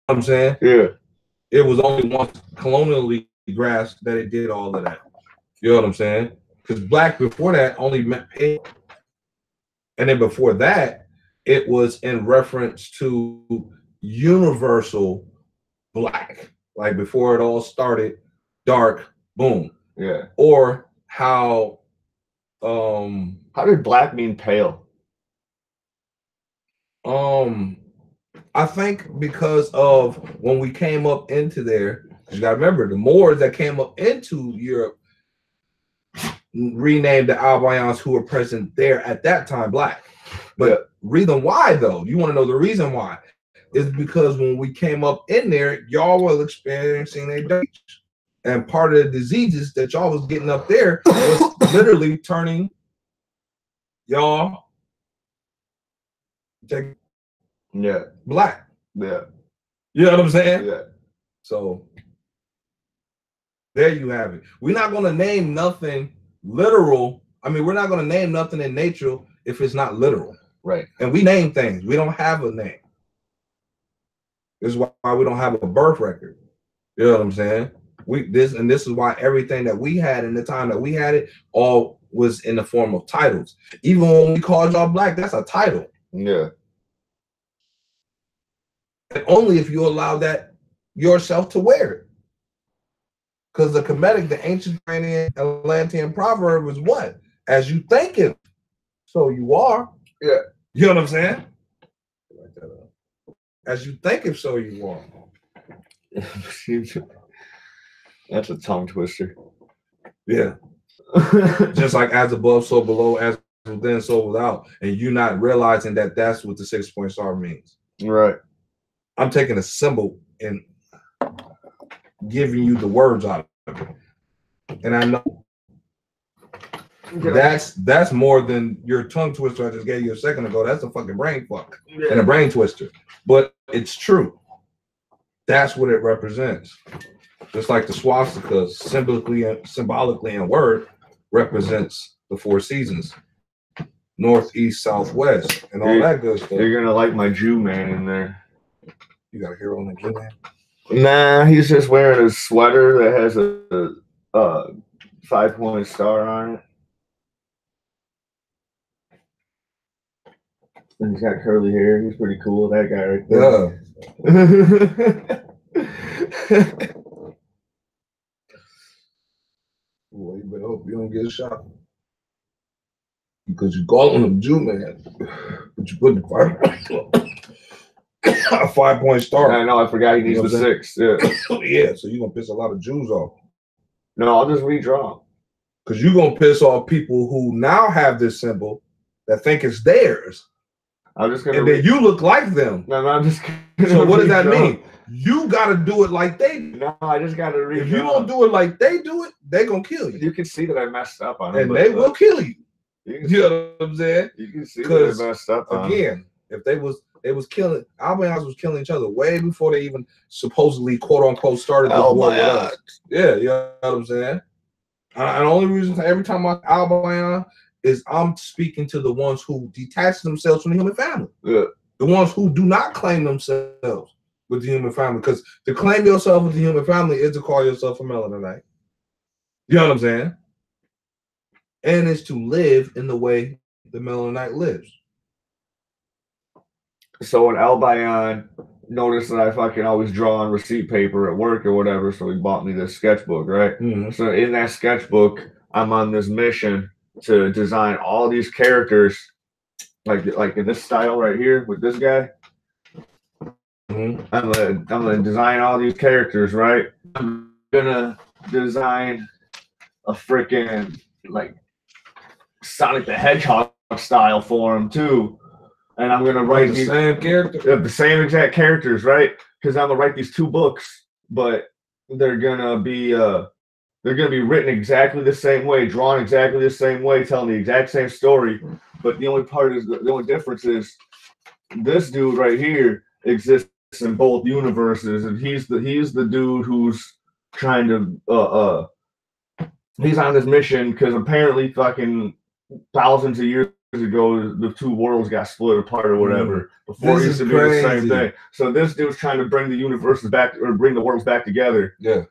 what I'm saying? Yeah. It was only once colonially grasped that it did all of that. You know what I'm saying? Because black before that only meant pale. And then before that, it was in reference to universal black. Like before it all started, dark, boom. Yeah. Or how did black mean pale? I think because of when we came up into there, you gotta remember the Moors that came up into Europe renamed the Albions who were present there at that time black. But reason why though, you want to know the reason why is because when we came up in there, y'all were experiencing a disease. And part of the diseases that y'all was getting up there was literally turning y'all black. Yeah. You know what I'm saying? Yeah. So there you have it. We're not gonna name nothing literal. I mean, we're not gonna name nothing in nature if it's not literal. Right. And we name things. We don't have a name. This is why we don't have a birth record. You know what I'm saying? This is why everything that we had in the time that we had it all was in the form of titles. Even when we called y'all black, that's a title. Yeah. And only if you allow that yourself to wear it. Because the Kemetic, the ancient Atlantean proverb was what? As you think it, so you are. Yeah. You know what I'm saying? As you think it, so you are. That's a tongue twister. Yeah. Just like as above, so below, as within, so without. And you not realizing that that's what the 6-point star means. Right. I'm taking a symbol and giving you the words out of it. And I know that's more than your tongue twister I just gave you a second ago. That's a fucking brain fuck and a brain twister. But it's true. That's what it represents. Just like the swastika symbolically in word represents the 4 seasons. North, east, southwest, and all that good stuff. You're gonna like my Jew man in there. You got a hero in the Jew man? Nah, he's just wearing a sweater that has a 5-point star on it. And he's got curly hair. He's pretty cool. That guy right there. Yeah. Well, you better hope you don't get shot. Because you call him a Jew man, but you put the a 5-point star. I know, I forgot he needs the 6. Yeah. Yeah, so you're going to piss a lot of Jews off. No, I'll just redraw. Because you're going to piss off people who now have this symbol that think it's theirs. I'm just gonna and then you look like them. No, I'm just so what does that mean? You got to do it like they do. No, I just got to redraw. If you don't do it like they do it, they're going to kill you. You can see that I messed up on it. And they will kill you. You know what I'm saying? You can see that I messed up on again, if they was killing, Albanians was killing each other way before they even supposedly quote unquote started the war with us. Yeah, you know what I'm saying? And the only reason every time I Albania is I'm speaking to the ones who detach themselves from the human family. Yeah. The ones who do not claim themselves with the human family. Because to claim yourself with the human family is to call yourself a Melaninite. You know what I'm saying? And it's to live in the way the Melaninite lives. So when Albion noticed that I fucking always draw on receipt paper at work or whatever, so he bought me this sketchbook, right? Mm-hmm. So in that sketchbook, I'm on this mission to design all these characters, like in this style right here with this guy. Mm-hmm. I'm gonna design all these characters, right? I'm gonna design a freaking like Sonic the Hedgehog style for him too. And I'm gonna write the same character, the same exact characters, right? Because I'm gonna write these 2 books, but they're gonna be written exactly the same way, drawn exactly the same way, telling the exact same story. But the only part is the only difference is this dude right here exists in both universes, and he's the dude who's trying to he's on this mission because apparently fucking thousands of years ago, the two worlds got split apart or whatever. Before it used to be the same thing. So this dude's trying to bring the universes back, or bring the worlds back together. Yeah.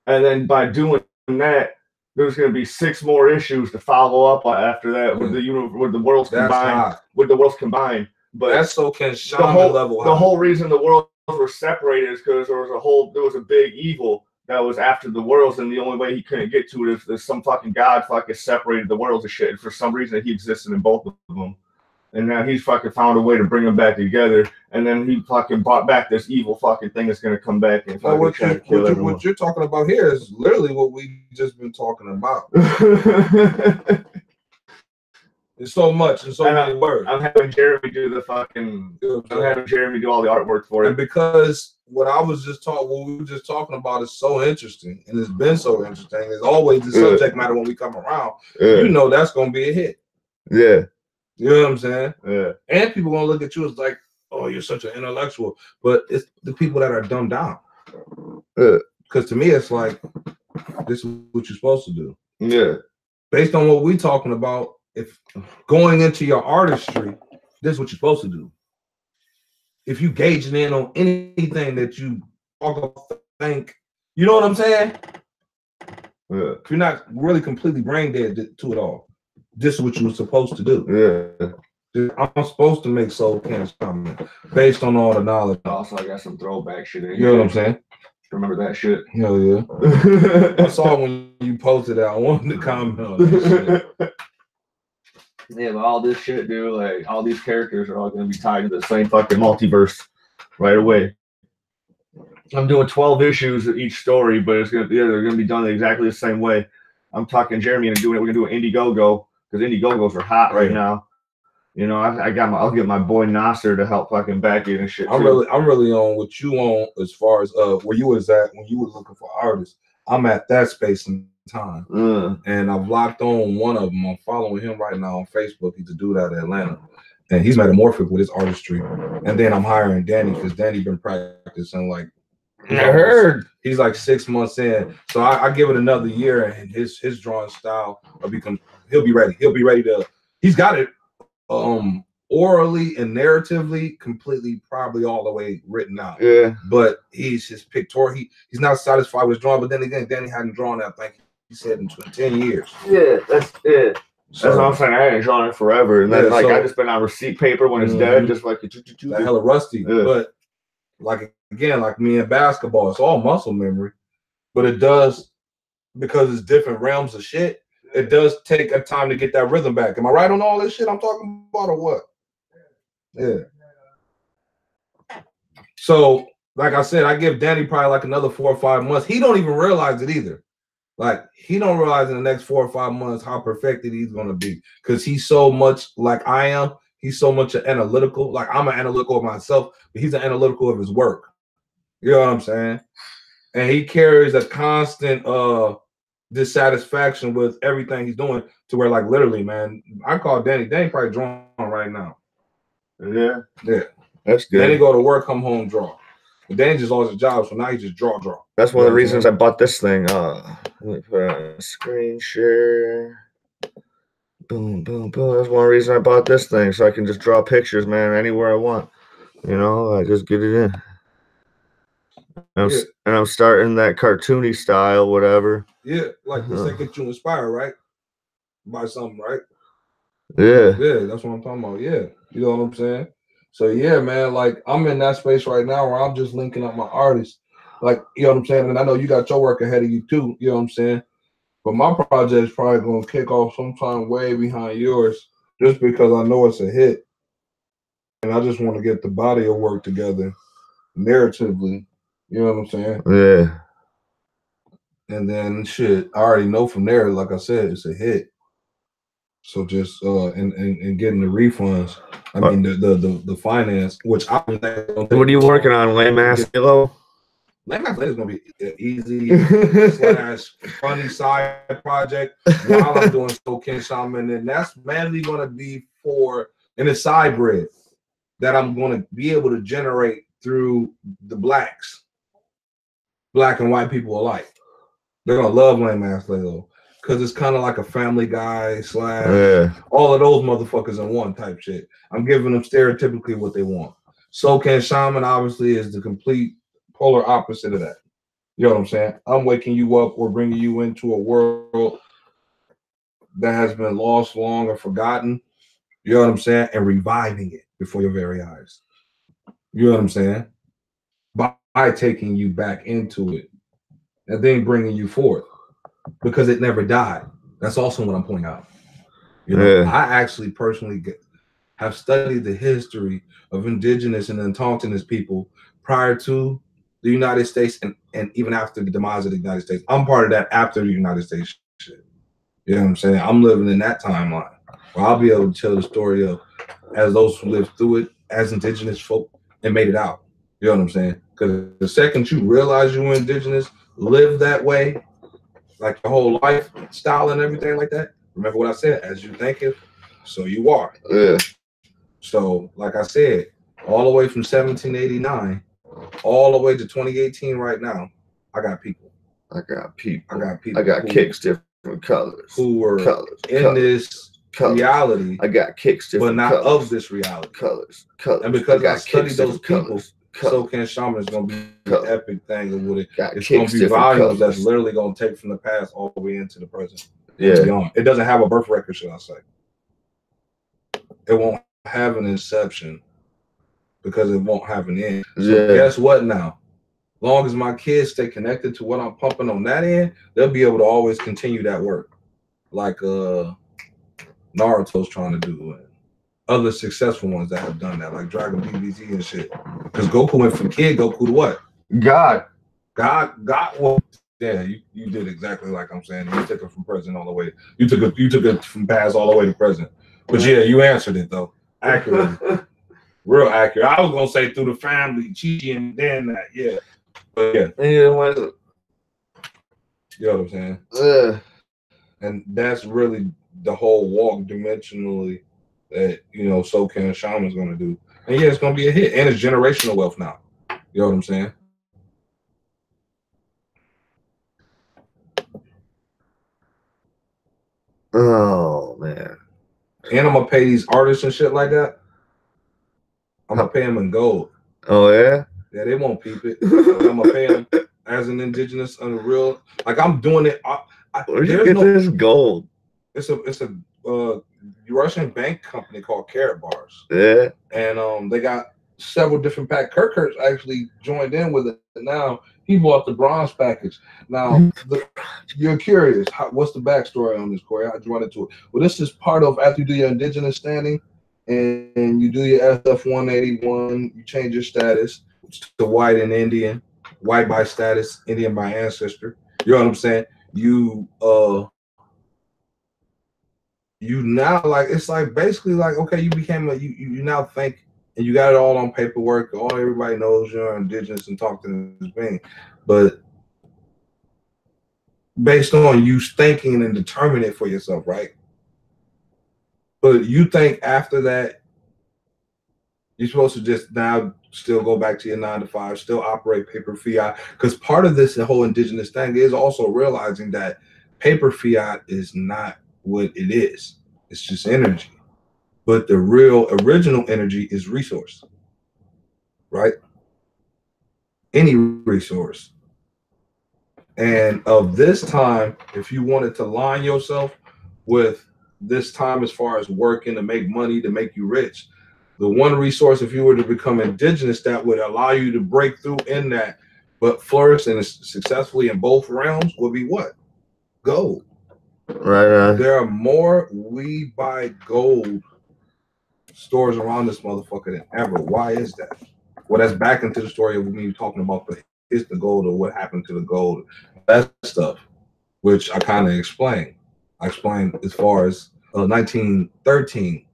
And then by doing that, there's going to be 6 more issues to follow up after that with the worlds combined. With the worlds combined. But that's so the whole reason the worlds were separated is because there was a big evil that was after the worlds, and the only way he couldn't get to it is some fucking god fucking separated the worlds and shit. And for some reason, he existed in both of them. And now he's fucking found a way to bring them back together. And then he fucking brought back this evil fucking thing that's going to come back and fucking try to kill everyone. What you're talking about here is literally what we just been talking about. It's so much and so many words. I'm having Jeremy do the fucking. I'm having Jeremy do all the artwork for it. And because what we were just talking about is so interesting, and it's been so interesting. It's always the subject matter when we come around. You know that's gonna be a hit. Yeah. You know what I'm saying? Yeah. And people gonna look at you as like, oh, you're such an intellectual. But it's the people that are dumbed down. Because to me, it's like, this is what you're supposed to do. Yeah. Based on what we're talking about, if going into your artistry, this is what you're supposed to do. If you gauging in on anything that you think, you know what I'm saying? Yeah. If you're not really completely brain dead to it all, this is what you were supposed to do. Yeah. I'm supposed to make soul cancer comment based on all the knowledge. Also, I got some throwback shit in here. You know what I'm saying? Remember that shit? Hell yeah. I saw when you posted that. I wanted to comment on that shit. Yeah, but all this shit, dude, like all these characters are all gonna be tied to the same fucking multiverse right away. I'm doing 12 issues of each story, but they're gonna be done exactly the same way. I'm talking Jeremy and doing it. We're gonna do an Indiegogo because Indiegogos are hot right now. You know, I'll get my boy Nasser to help fucking back it and shit. I'm really on what you on as far as where you was at when you were looking for artists. I'm at that space and time, and I've locked on one of them. I'm following him right now on Facebook. He's a dude out of Atlanta, and he's metamorphic with his artistry. And then I'm hiring Danny because Danny been practicing like. I heard he's like 6 months in, so I give it another year, and his drawing style will become. He'll be ready. He'll be ready to. He's got it orally and narratively completely, probably all the way written out. Yeah. But he's his pictorial. He's not satisfied with his drawing. But then again, Danny hadn't drawn that. I think he said in 10 years. Yeah, that's it. So, that's what I'm saying. I hadn't drawn it forever, and then I just been on receipt paper when it's dead, just like that hella rusty. Yeah. But like again, like me in basketball, it's all muscle memory, but it does, because it's different realms of shit. It does take a time to get that rhythm back. Am I right on all this shit I'm talking about, or what? Yeah. So, like I said, I give Danny probably like another 4 or 5 months. He don't even realize it either. Like, he don't realize in the next 4 or 5 months how perfected he's gonna be, because he's so much like I am. He's so much analytical. Like, I'm an analytical of myself, but he's an analytical of his work. You know what I'm saying? And he carries a constant dissatisfaction with everything he's doing, to where, like, literally, man, I call Danny probably drawing right now. Yeah. That's good. Danny go to work, come home, draw. But Danny just lost his job, so now he just draw. That's one of the reasons I bought this thing. Let me put on a screen share. Boom, boom, boom. That's one reason I bought this thing, so I can just draw pictures, man, anywhere I want. You know, I just get it in. And I'm starting that cartoony style, whatever. Yeah, like this that get you inspired, right? By something, right? Yeah. Yeah, that's what I'm talking about. Yeah. You know what I'm saying? So yeah, man, like I'm in that space right now where I'm just linking up my artists. Like, you know what I'm saying? And I know you got your work ahead of you too, you know what I'm saying? But my project is probably gonna kick off sometime way behind yours, just because I know it's a hit. And I just want to get the body of work together narratively. You know what I'm saying? Yeah. And then shit, I already know from there, like I said, it's a hit. So just and getting the refunds. I mean the finance, which I what are you working on, Lame Ass Halo? Lame Ass Halo is gonna be easy / funny side project while I'm doing Soul Shaman, and that's mainly gonna be for in a side bread that I'm gonna be able to generate through the black and white people alike. They're gonna love Lame Ass Halo, because it's kind of like a Family Guy / all of those motherfuckers in one type shit. I'm giving them stereotypically what they want. Sokan Shaman obviously is the complete polar opposite of that. You know what I'm saying? I'm waking you up or bringing you into a world that has been lost, long, or forgotten. You know what I'm saying? And reviving it before your very eyes. You know what I'm saying? By taking you back into it and then bringing you forth because it never died. That's also what I'm pointing out. You know, I actually personally have studied the history of indigenous and indigenous people prior to the United States and even after the demise of the United States. I'm part of that after the United States shit. You know what I'm saying? I'm living in that timeline where I'll be able to tell the story of as those who lived through it as indigenous folk and made it out. You know what I'm saying? Because the second you realize you were indigenous, live that way, like your whole lifestyle and everything like that. Remember what I said, as you think it, so you are. Yeah. So, like I said, all the way from 1789, all the way to 2018 right now, I got people. I got people. I got kicks different colors. Who were in this reality. I got kicks different but not colors. of this reality. Colors. And because I studied those people, Sokan Shaman is going to be the epic thing of what it's going to be volumes that's literally going to take from the past all the way into the present. Yeah. It doesn't have a birth record, should I say. It won't have an inception because it won't have an end. So guess what now? Long as my kids stay connected to what I'm pumping on that end, they'll be able to always continue that work. Like Naruto's trying to do and other successful ones that have done that, like Dragon BBZ and shit. Because Goku went from kid Goku to what? God. Well, yeah, you did exactly like I'm saying. You took it from present all the way. You took it from past all the way to present. But yeah, you answered it though. Accurately. Real accurate. I was gonna say through the family, Chi and then that, yeah. But yeah. You know what I'm saying? And that's really the whole walk dimensionally that, you know, Sokan Shaman's gonna do. And yeah, it's gonna be a hit. And it's generational wealth now. You know what I'm saying? Oh man. And I'm gonna pay these artists and shit like that. I'm gonna pay them in gold. Oh yeah? Yeah, they won't peep it. I'm gonna pay them as an indigenous on the real. Like I'm doing it. Where'd you get this gold? It's a Russian bank company called Carrot Bars. Yeah. And they got several different packs. Kirk actually joined in with it. Now he bought the bronze package. Now you're curious, what's the backstory on this, Corey? How'd you run into it? Well, this is part of after you do your indigenous standing and you do your SF 181, you change your status to white and Indian, white by status, Indian by ancestor. You know what I'm saying? You now, like, it's like basically like, okay, you became you now think and you got it all on paperwork. Everybody knows you're indigenous and talk to this being, but based on you thinking and determining it for yourself, right? But you think after that, you're supposed to just now still go back to your 9 to 5, still operate paper fiat. Because part of this, the whole indigenous thing is also realizing that paper fiat is not what it is. It's just energy. But the real original energy is resource, right? Any resource. And of this time, if you wanted to line yourself with this time as far as working to make money, to make you rich, the one resource, if you were to become indigenous, that would allow you to break through in that, but flourish and successfully in both realms would be what? Gold. Right. There are more we buy gold stores around this motherfucker than ever. Why is that? Well, that's back into the story of me talking about is the gold or what happened to the gold, that stuff, which I kind of explained. I explained as far as 1913,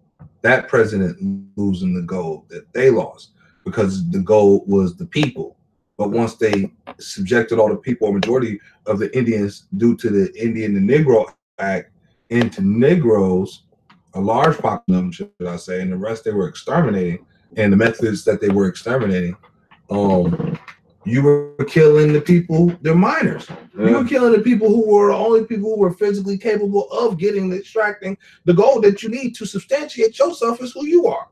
that president losing the gold that they lost because the gold was the people. But once they subjected all the people, or majority of the Indians, due to the Indian and Negro Act, into Negroes, a large population, should I say, and the rest they were exterminating, and the methods that they were exterminating, You were killing the people, they're minors. Yeah. You were killing the people who were the only people who were physically capable of extracting the gold that you need to substantiate yourself as who you are.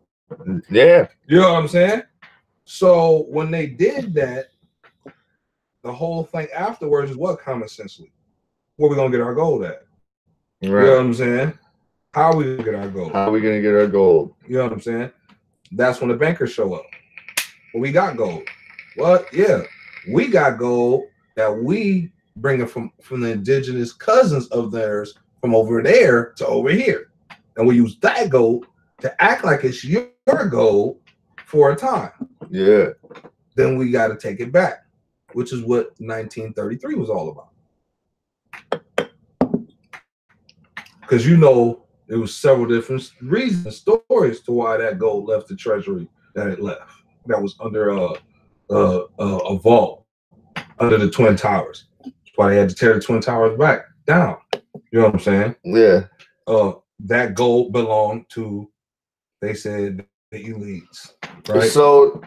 Yeah. You know what I'm saying? So when they did that, the whole thing afterwards is what common sensely? Where we gonna get our gold at? Right. You know what I'm saying? How are we gonna get our gold? How are we gonna get our gold? You know what I'm saying? That's when the bankers show up. Well, we got gold. What? Yeah, we got gold that we bring it from the indigenous cousins of theirs from over there to over here, and we use that gold to act like it's your gold for a time. Yeah. Then we got to take it back, which is what 1933 was all about. Because there was several different reasons, stories to why that gold left the treasury that it left. That was under a vault under the Twin Towers. That's why they had to tear the Twin Towers back down. You know what I'm saying? Yeah. That gold belonged to, they said, the elites, right? So,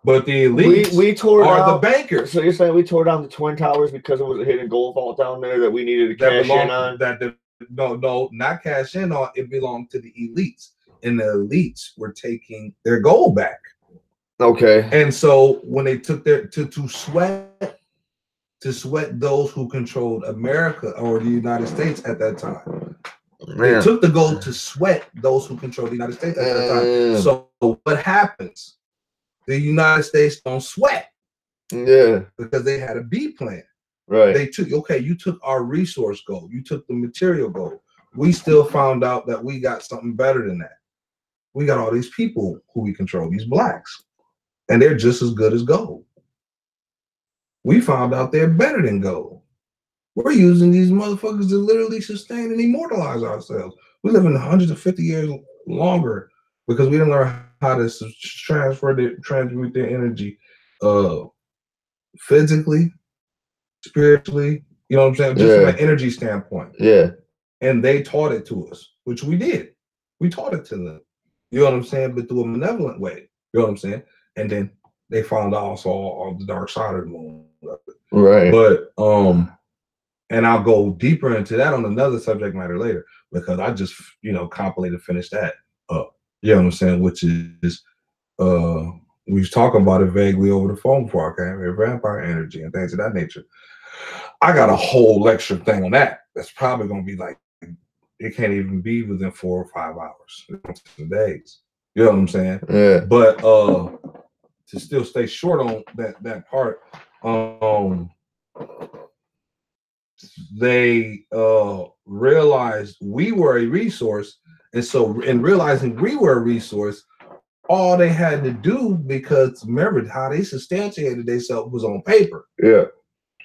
but the elites we tore are down the bankers. So you're saying we tore down the Twin Towers because it was a hidden gold vault down there that we needed to cash in on? No, not cash in on. It belonged to the elites, and the elites were taking their gold back. Okay. And so when they took to sweat those who controlled America or the United States at that time, they took the gold to sweat those who controlled the United States at that time. So what happens? The United States don't sweat. Yeah. Because they had a B plan. Right. They took, you took our resource gold. You took the material gold. We still found out that we got something better than that. We got all these people who we control, these blacks. And they're just as good as gold. We found out they're better than gold. We're using these motherfuckers to literally sustain and immortalize ourselves. We live in 150 years longer because we didn't learn how to transmute their energy physically, spiritually, you know what I'm saying? Just from an energy standpoint. Yeah. And they taught it to us, which we did. We taught it to them. You know what I'm saying? But through a malevolent way. You know what I'm saying? And then they found also all the dark side of the moon. Right. But and I'll go deeper into that on another subject matter later because I just compilated, finished that up. You know what I'm saying? Which is we was talking about it vaguely over the phone before I came here, vampire energy and things of that nature. I got a whole lecture thing on that. That's probably gonna be like, it can't even be within 4 or 5 hours, days. You know what I'm saying? Yeah. But to still stay short on that part, they realized we were a resource, and so in realizing we were a resource, all they had to do, because remember how they substantiated themselves was on paper. Yeah.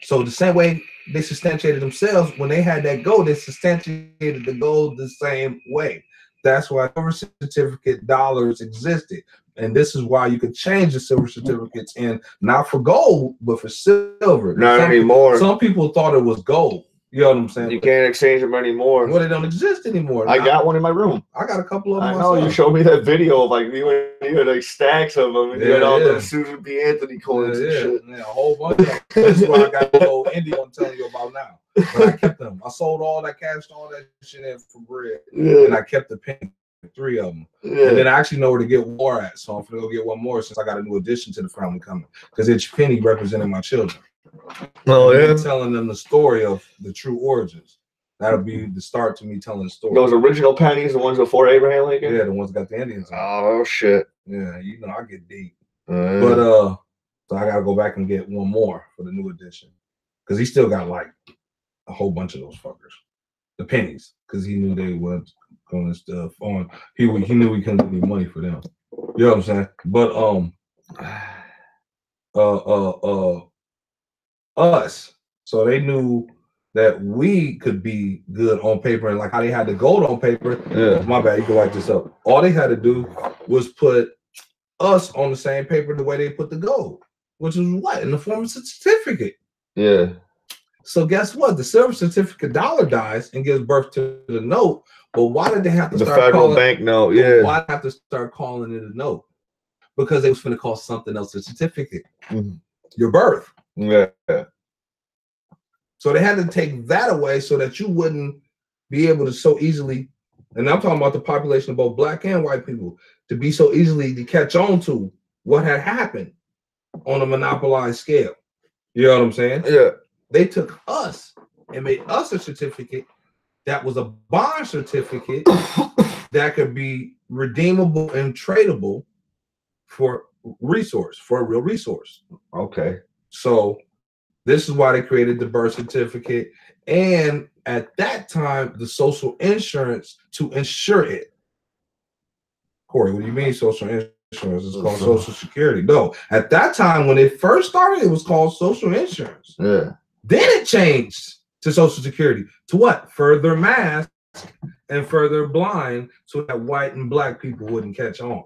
So the same way they substantiated themselves, when they had that gold, they substantiated the gold the same way. That's why silver certificate dollars existed. And this is why you could change the silver certificates in, not for gold, but for silver. Not anymore. Some people thought it was gold. You know what I'm saying? You can't exchange them anymore. Well, they don't exist anymore. I got one in my room. I got a couple of them. I know, you showed me that video of like you had like stacks of them, and you had all the Susan B. Anthony coins and shit. Yeah, a whole bunch of them. That's why I got the old Indy I'm telling you about now. But I kept them. I sold all that, cashed all that shit in for bread, and I kept the penny. 3 of them, and then I actually know where to get more at, so I'm gonna go get one more since I got a new addition to the family coming, because each penny representing my children. Oh yeah, telling them the story of the true origins. That'll be the start to me telling the story. Those original pennies, the ones before Abraham Lincoln. Yeah, the ones that got the Indians on. Oh shit. Yeah, I get deep. But so I gotta go back and get one more for the new edition, because he still got like a whole bunch of those fuckers, the pennies, because he knew they would. And stuff on he knew we couldn't get any money for them. You know what I'm saying? But us, so they knew that we could be good on paper, and like how they had the gold on paper. Yeah, my bad, you can write this up. All they had to do was put us on the same paper the way they put the gold, which is what? In the form of a certificate. Yeah. So guess what? The silver certificate dollar dies and gives birth to the note. But why did they have to start federal calling bank note? Yeah. Why have to start calling it a note? Because they was going to call something else a certificate. Mm-hmm. your birth. Yeah. So they had to take that away so that you wouldn't be able to so easily, and I'm talking about the population of both black and white people, to be so easily to catch on to what had happened on a monopolized scale. You know what I'm saying? Yeah. They took us and made us a certificate that was a bond certificate that could be redeemable and tradable for resource, for a real resource. Okay. So this is why they created the birth certificate and at that time the social insurance to insure it. Corey, what do you mean social insurance? It's called Social Security. No, at that time when it first started, it was called social insurance. Yeah. Then it changed to Social Security to what? Further mask and further blind so that white and black people wouldn't catch on.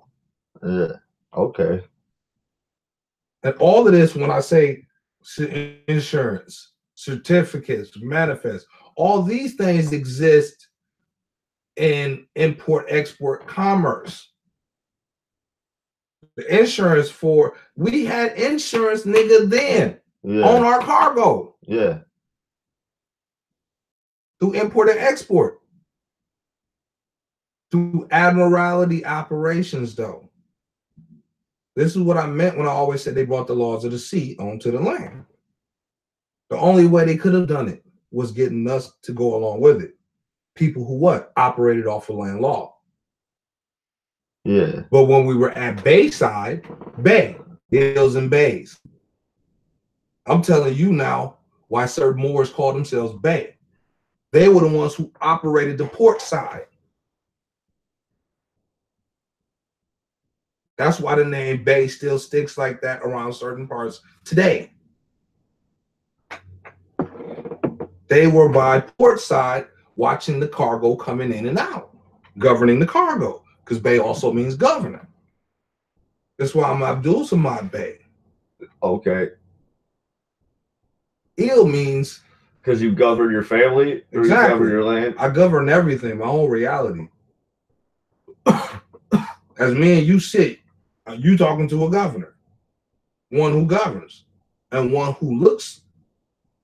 Yeah. Okay. And all of this, when I say insurance, certificates, manifest, all these things exist in import-export commerce. The insurance we had insurance, nigga, then on our cargo. Yeah. Through import and export. Through admiralty operations, though. This is what I meant when I always said they brought the laws of the sea onto the land. The only way they could have done it was getting us to go along with it. People who operated off of land law. Yeah. But when we were at Bayside, Bay, hills and bays, I'm telling you now why certain Moors call themselves Bay. They were the ones who operated the port side. That's why the name Bay still sticks like that around certain parts today. They were by port side watching the cargo coming in and out, governing the cargo, because Bay also means governor. That's why I'm Abdul Samad Bay. Okay. Il means because you govern your family or exactly. You govern your land. I govern everything, my own reality. As me and you sit, you talking to a governor, one who governs, and one who looks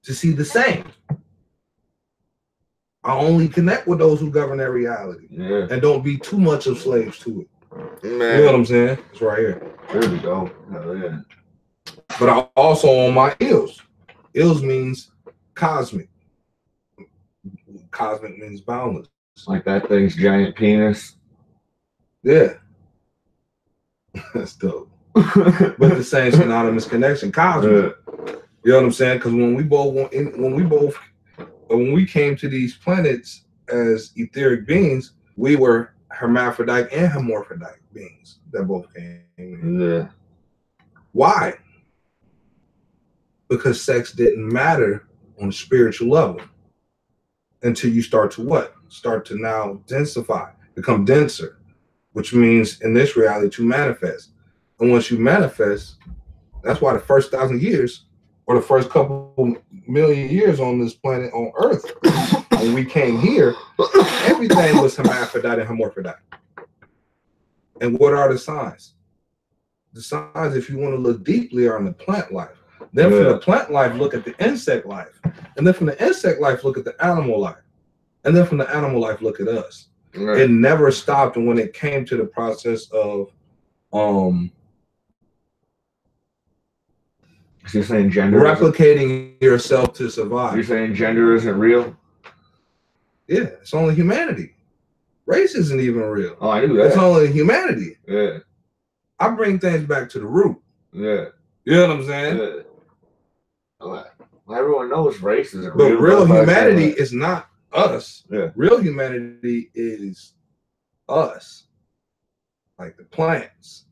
to see the same. I only connect with those who govern their reality, and don't be too much of slaves to it. Man. You know what I'm saying? It's right here. There we go. Oh, yeah. But I also own my ills. Ills means cosmic. Cosmic means boundless. Like that thing's giant penis. Yeah. That's dope. But the same synonymous connection, cosmic. You know what I'm saying? Because when we came to these planets as etheric beings, we were hermaphrodite and hermaphrodite beings that both came in. Yeah. Why? Because sex didn't matter on a spiritual level until you start to what? Start to now densify, become denser, which means in this reality to manifest. And once you manifest, that's why the first 1,000 years or the first couple million years on this planet on Earth, when we came here, everything was hermaphrodite and hermaphrodite. And what are the signs? The signs, if you want to look deeply, are in the plant life. Then from the plant life, look at the insect life. And then from the insect life, look at the animal life. And then from the animal life, look at us. Right. It never stopped. And when it came to the process of so you're saying gender replicating yourself to survive. You're saying gender isn't real? Yeah, it's only humanity. Race isn't even real. Oh, I knew that. It's only humanity. Yeah. I bring things back to the root. Yeah. You know what I'm saying? Yeah. Well, everyone knows race isn't real. But real humanity is not us. Yeah. Real humanity is us. Like the plants.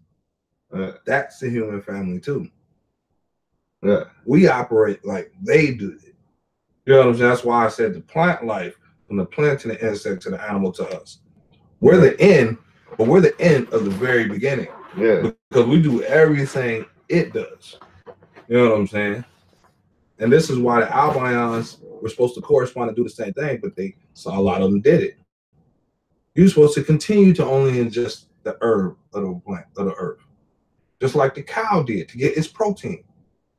Yeah. That's the human family too. Yeah. We operate like they do it. You know what I'm saying? That's why I said the plant life, from the plant to the insect to the animal to us. We're the end, but we're the end of the very beginning. Yeah. Because we do everything it does. You know what I'm saying? And this is why the albions were supposed to correspond and do the same thing, but they saw a lot of them did it. You're supposed to continue to only ingest the herb of the plant of the earth, just like the cow did to get its protein.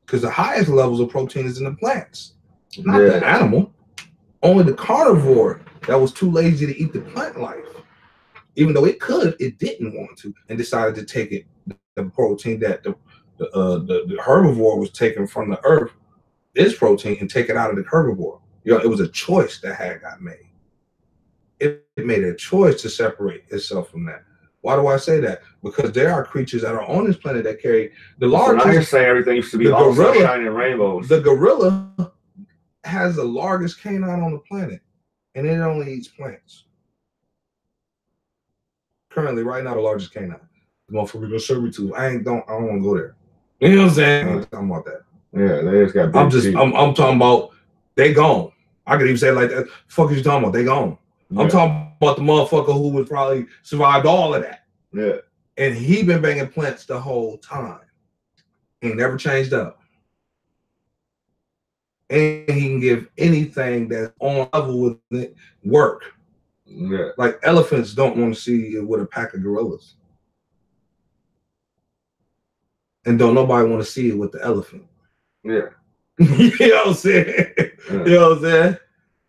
because the highest levels of protein is in the plants, not the animal. Only the carnivore that was too lazy to eat the plant life, even though it could, it didn't want to, and decided to take it, the protein that the herbivore was taking from the earth, this protein, and take it out of the herbivore. You know, it was a choice that had got made. It made a choice to separate itself from that. Why do I say that? Because there are creatures that are on this planet that carry the largest. So now you're saying everything used to be all sunshine and rainbows. The gorilla has the largest canine on the planet, and it only eats plants. Currently, right now, the largest canine. The motherfucker go serve too. I don't want to go there. You know what I'm saying? I ain't talking about that. Yeah, they just got big I'm talking about they gone. I could even say it like that. Fuck is you talking about? They gone. Yeah. I'm talking about the motherfucker who was probably survived all of that. Yeah. And he been banging plants the whole time. He ain't never changed up. And he can give anything that's on level with it work. Yeah. Like elephants don't want to see it with a pack of gorillas. And don't nobody want to see it with the elephant. Yeah. You know what I'm saying? Yeah. You know what I'm saying?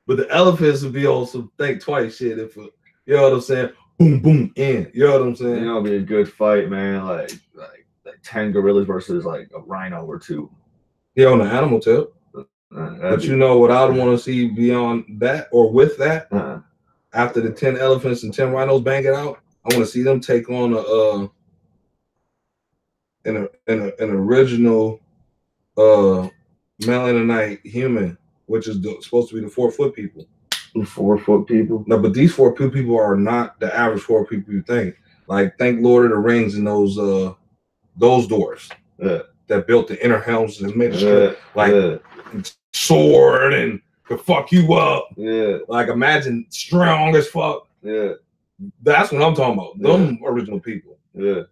But the elephants would be on some think twice shit if you know what I'm saying? Boom, boom, in. You know what I'm saying? You know, it'd be a good fight, man. Like 10 gorillas versus like a rhino or 2. Yeah, on the animal tip. But you know what I'd want to see beyond that or with that? After the 10 elephants and 10 rhinos bang it out, I want to see them take on an original Melanite human, which is supposed to be the 4-foot people. 4-foot people? No, but these 4-foot people are not the average 4 people you think. Like, think Lord of the Rings and those dwarves that built the inner helms and made a sword and could fuck you up. Yeah. Like, imagine strong as fuck. Yeah. That's what I'm talking about. Them original people. Yeah.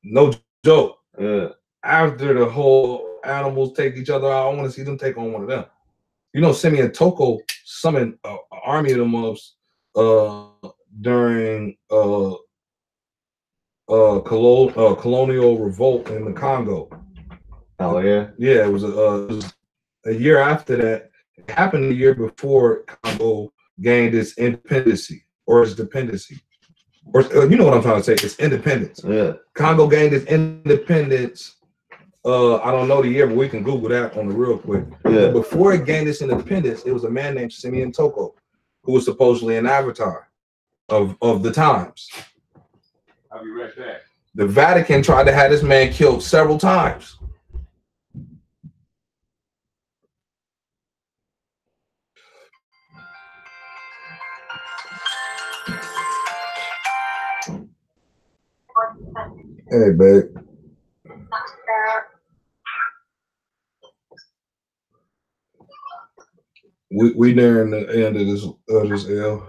No joke. Yeah. After the whole animals take each other out, I want to see them take on one of them. You know, Simeon Toko summoned an army of them during colonial revolt in the Congo. Oh yeah. Yeah, it was a year after that. It happened a year before Congo gained its independency or its dependency. Or you know what I'm trying to say? It's independence. Yeah. Congo gained its independence. I don't know the year, but we can Google that on the real quick. Yeah. Before it gained its independence, it was a man named Simeon Toko, who was supposedly an avatar of the times. I'll be right back. The Vatican tried to have this man killed several times. Hey, babe. We nearing the end of this L.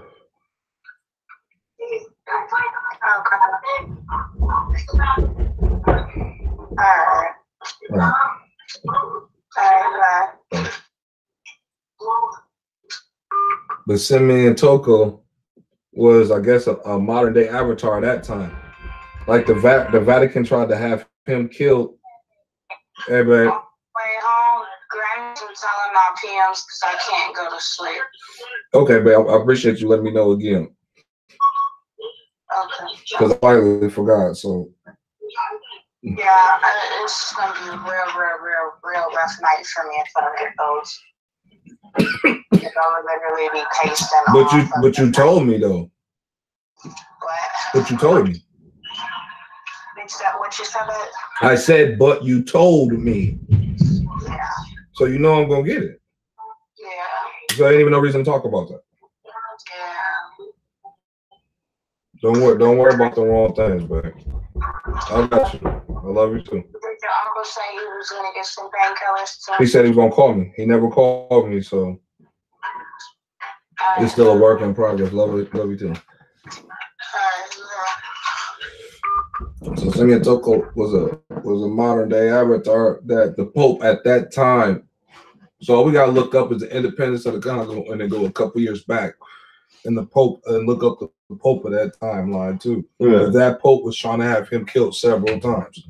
But Simeon Toko was, I guess, a modern day avatar at that time. Like the Vatican tried to have him killed. Hey, babe. Way home, Granny's telling my PMs because I can't go to sleep. Okay, babe. I appreciate you letting me know again. Okay. Because I finally forgot. So. Yeah, it's gonna be a real rough night for me if I don't get those. I'll literally be pasting. But you told me though. What? But you told me. Is that what you said? I said, but you told me. Yeah. So you know I'm gonna get it. Yeah. So ain't even no reason to talk about that. Yeah. Don't worry about the wrong things, babe. I got you. I love you too. Did your uncle say he was gonna get some painkillers too? He said he was gonna call me. He never called me, so it's still a work in progress. Love you too. So Simeon Toko was a modern day avatar that the Pope at that time. So all we gotta look up is the independence of the Congo and then go a couple years back. And the Pope and look up the Pope of that timeline too. Yeah. That Pope was trying to have him killed several times.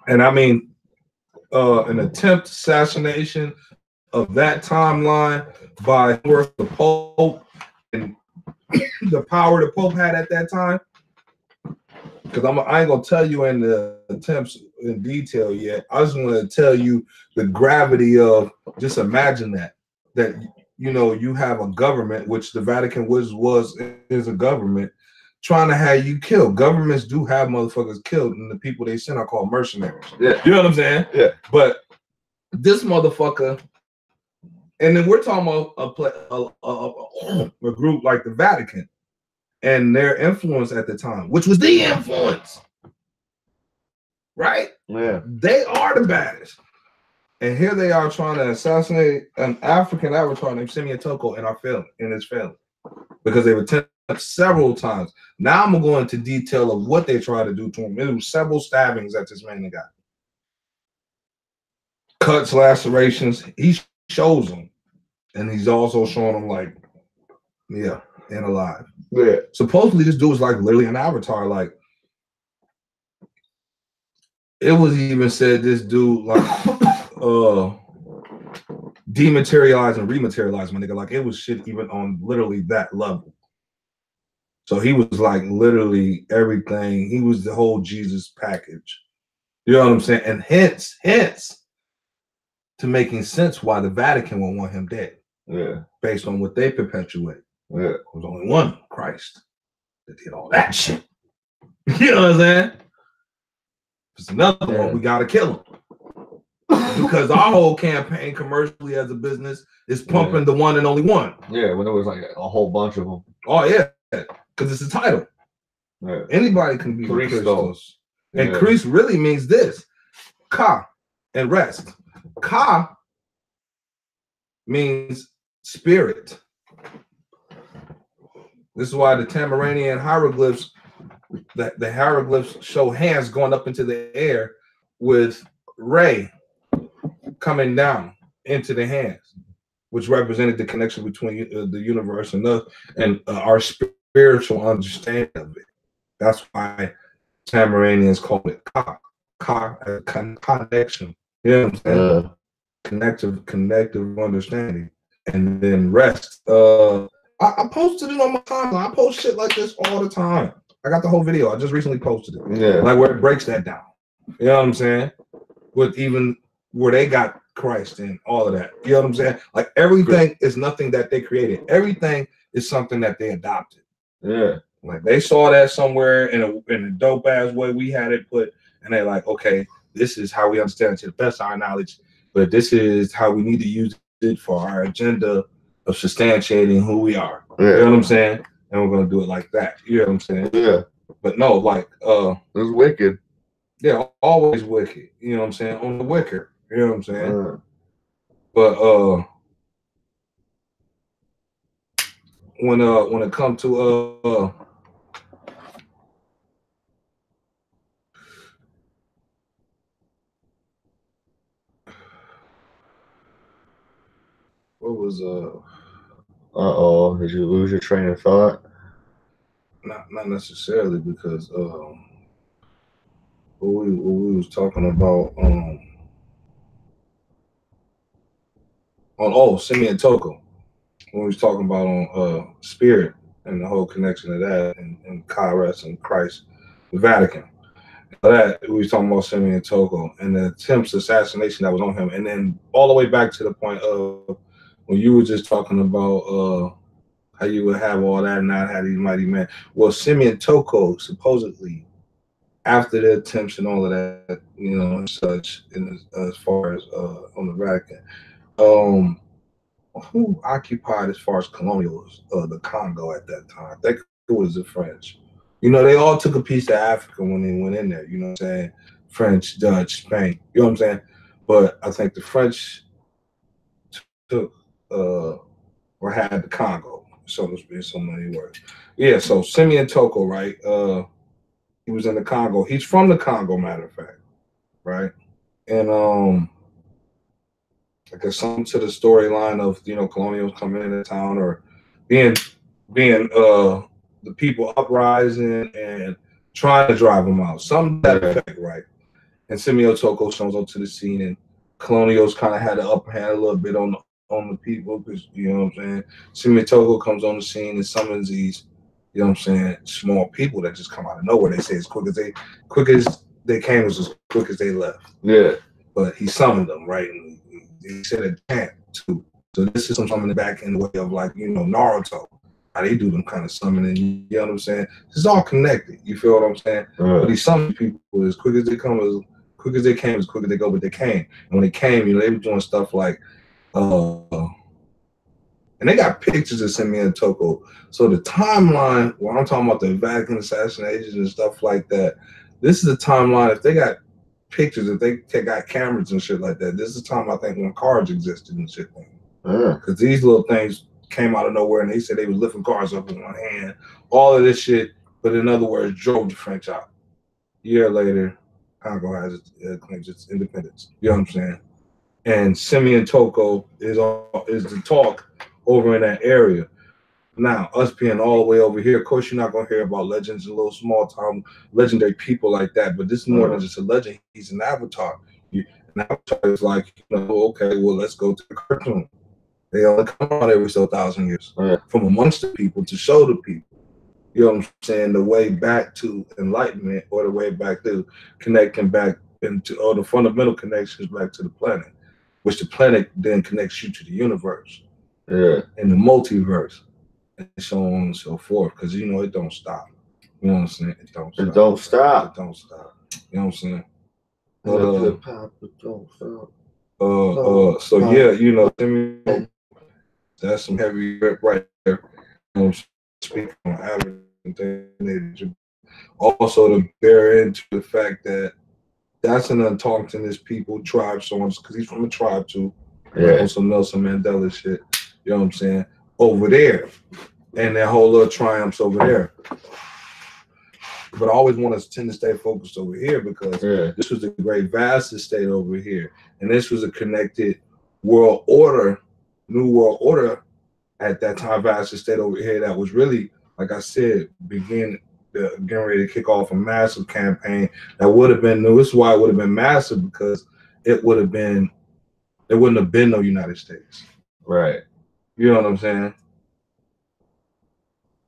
And I mean, an attempt assassination of that timeline by the Pope and the power the Pope had at that time. Because I ain't gonna tell you in the attempts in detail yet. I just want to tell you the gravity of just imagine that you know you have a government, which the Vatican is a government, trying to have you killed. Governments do have motherfuckers killed, and the people they send are called mercenaries. Yeah, you know what I'm saying? Yeah. But this motherfucker, and then we're talking about a group like the Vatican and their influence at the time, which was the influence, right? Yeah. They are the baddest. And here they are trying to assassinate an African avatar named Timone and his family, because they've attempted several times. Now I'm gonna go into detail of what they tried to do to him. It was several stabbings that this man got. Cuts, lacerations. He shows them. And he's also showing them like, yeah, and alive. Yeah. Supposedly this dude was like literally an avatar. Like it was even said this dude like dematerialized and rematerialized, my nigga. Like it was shit even on literally that level. So he was like literally everything. He was the whole Jesus package. You know what I'm saying? And hence to making sense why the Vatican would want him dead. Yeah. Based on what they perpetuate. Yeah. There was only one Christ that did all that shit. You know what I'm saying? It's another one, we gotta kill him. Because our whole campaign commercially as a business is pumping the one and only one. Yeah, when there was like a whole bunch of them. Oh yeah, because it's a title. Yeah. Anybody can be Christos. And yeah. Christ really means this: Ka and rest. Ka means spirit. This is why the Tamaranian hieroglyphs, the hieroglyphs show hands going up into the air with ray coming down into the hands, which represented the connection between the universe and us and our spiritual understanding of it. That's why Tamaranians call it Ka, connection. You know what I'm saying? Connective understanding. And then rest. I posted it on my timeline. I post shit like this all the time. I got the whole video. I just recently posted it. Yeah. Like where it breaks that down. You know what I'm saying? With even where they got Christ and all of that. You know what I'm saying? Like everything is nothing that they created. Everything is something that they adopted. Yeah. Like they saw that somewhere in a dope ass way. We had it put, and they're like, okay, this is how we understand it to the best of our knowledge, but this is how we need to use it for our agenda of substantiating who we are. Yeah. You know what I'm saying? And we're gonna do it like that. You know what I'm saying? Yeah. But no, like it was wicked. Yeah, always wicked. You know what I'm saying? On the wicker. You know what I'm saying? But when it comes to what was did you lose your train of thought? Not necessarily, because what we was talking about on Simeon Toko, when we was talking about on spirit and the whole connection to that and Kairos and Christ, the Vatican. That we was talking about Simeon Toko and the attempts assassination that was on him, and then all the way back to the point of when you were just talking about how you would have all that and not have these mighty men. Well, Simeon Toko supposedly, after the attempts and all of that, you know, and such, and as far as on the Vatican, who occupied as far as colonials the Congo at that time? I think it was the French. You know, they all took a piece of Africa when they went in there. You know what I'm saying? French, Dutch, Spain. You know what I'm saying? But I think the French took or had the Congo, so to speak, so many words. Yeah. So Simeon Toko, right? He was in the Congo. He's from the Congo, matter of fact, right? And I guess something to the storyline of, you know, colonials coming into town or being the people uprising and trying to drive them out. Something to that effect, right? and Simeo Toko shows up to the scene, and Colonials kind of had the upper hand a little bit on the people, because you know what I'm saying. Simeo Toko comes on the scene and summons these, you know what I'm saying, small people that just come out of nowhere. They say as quick as they came was as quick as they left. Yeah. But he summoned them, right? And he said a chant too. So this is some summoning back in the way of, like, you know, Naruto. How they do them kind of summoning, you know what I'm saying? It's all connected. You feel what I'm saying? But he summoned people as quick as they come, as quick as they came, as quick as they go, but they came. And when they came, you know, they were doing stuff like, and they got pictures of Simeo and Toko. So the timeline, when I'm talking about the Vatican assassinations and stuff like that, this is the timeline. If they got pictures, if they got cameras and shit like that, this is the time, I think, when cars existed and shit. Because these little things came out of nowhere, and they said they was lifting cars up in one hand, all of this shit, but in other words, drove the French out. A year later, Congo claims its independence. You know what I'm saying? And Simeo Toko is the talk over in that area. Now, us being all the way over here, of course, you're not going to hear about legends and little small town legendary people like that, but this is more than just a legend. He's an avatar. An avatar is like, you know, okay, well, let's go to the cartoon. They only come out every so 1,000 years from amongst the people to show the people, you know what I'm saying, the way back to enlightenment, or the way back to connecting back into, or the fundamental connections back to the planet, which the planet then connects you to the universe, and the multiverse, and so on and so forth. Because, you know, it don't stop. You know what I'm saying? It don't stop. It don't stop. It don't stop. You know what I'm saying? So yeah, you know, that's some heavy rip right there. You know, speaking on average, also to bear into the fact that that's an Untalktonist people tribe, so on, because he's from a tribe too. Like some Nelson Mandela shit. You know what I'm saying? Over there, and that whole little triumphs over there. But I always want to tend to stay focused over here, because this was the great vast state over here, and this was a connected world order, new world order at that time, vast state over here, that was really, like I said, getting ready to kick off a massive campaign that would have been, this is why it would have been massive, because it would have been, there wouldn't have been no United States. Right. You know what I'm saying?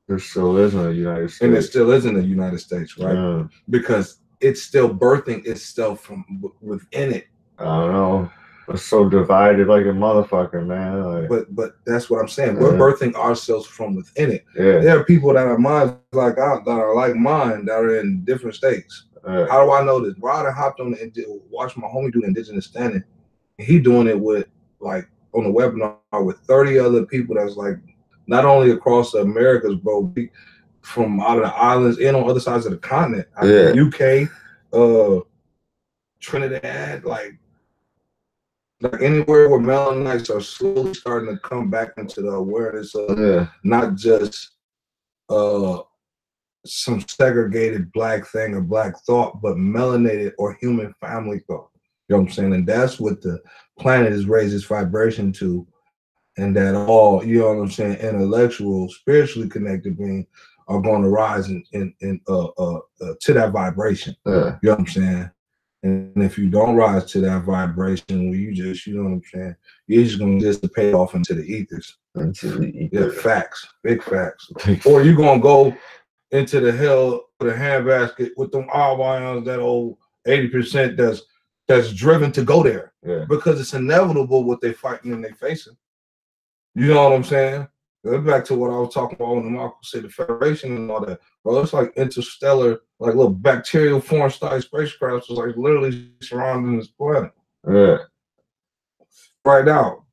There still isn't a United States. And there still isn't a United States, right? Because it's still birthing itself from within it. I don't know. It's so divided like a motherfucker, man. Like, but that's what I'm saying. We're birthing ourselves from within it. Yeah. There are people that are minds like mine that are in different states. How do I know this? Rod hopped on and watched my homie do indigenous standing. And he doing it with, like, on the webinar with 30 other people that's like not only across the Americas, bro, from out of the islands and on other sides of the continent. UK, Trinidad, like anywhere where Melanites are slowly starting to come back into the awareness of not just some segregated black thing or black thought, but melanated or human family thought. You know what I'm saying? And that's what the planet has raised its vibration to, and that all, you know what I'm saying, intellectual, spiritually connected beings are going to rise to that vibration. You know what I'm saying? And if you don't rise to that vibration, well, you just, you know what I'm saying, you're just going to dissipate off into the ethers. Yeah, facts, big facts. Or you're going to go into the hell with a handbasket with them ions, that old 80% that's driven to go there. Because it's inevitable what they're fighting and they're facing. You know what I'm saying? Back to what I was talking about when Marco said the Federation and all that. Bro, it's like interstellar, like little bacterial foreign star spacecrafts is like literally surrounding this planet. Right now.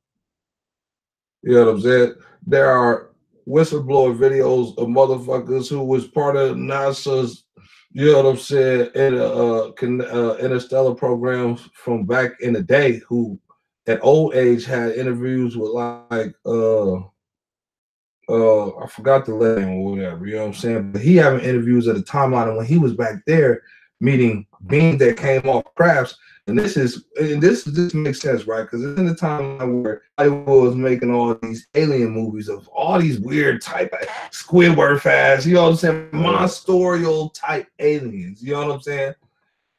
You know what I'm saying? There are whistleblower videos of motherfuckers who was part of NASA's, you know what I'm saying, interstellar programs from back in the day, who at old age had interviews with like I forgot the name or whatever, you know what I'm saying? But he having interviews at the timeline and when he was back there meeting beings that came off crafts. And this makes sense, right? Because it's in the time where Hollywood was making all these alien movies of all these weird type of Squidward fast, you know what I'm saying? Monstorial type aliens, you know what I'm saying?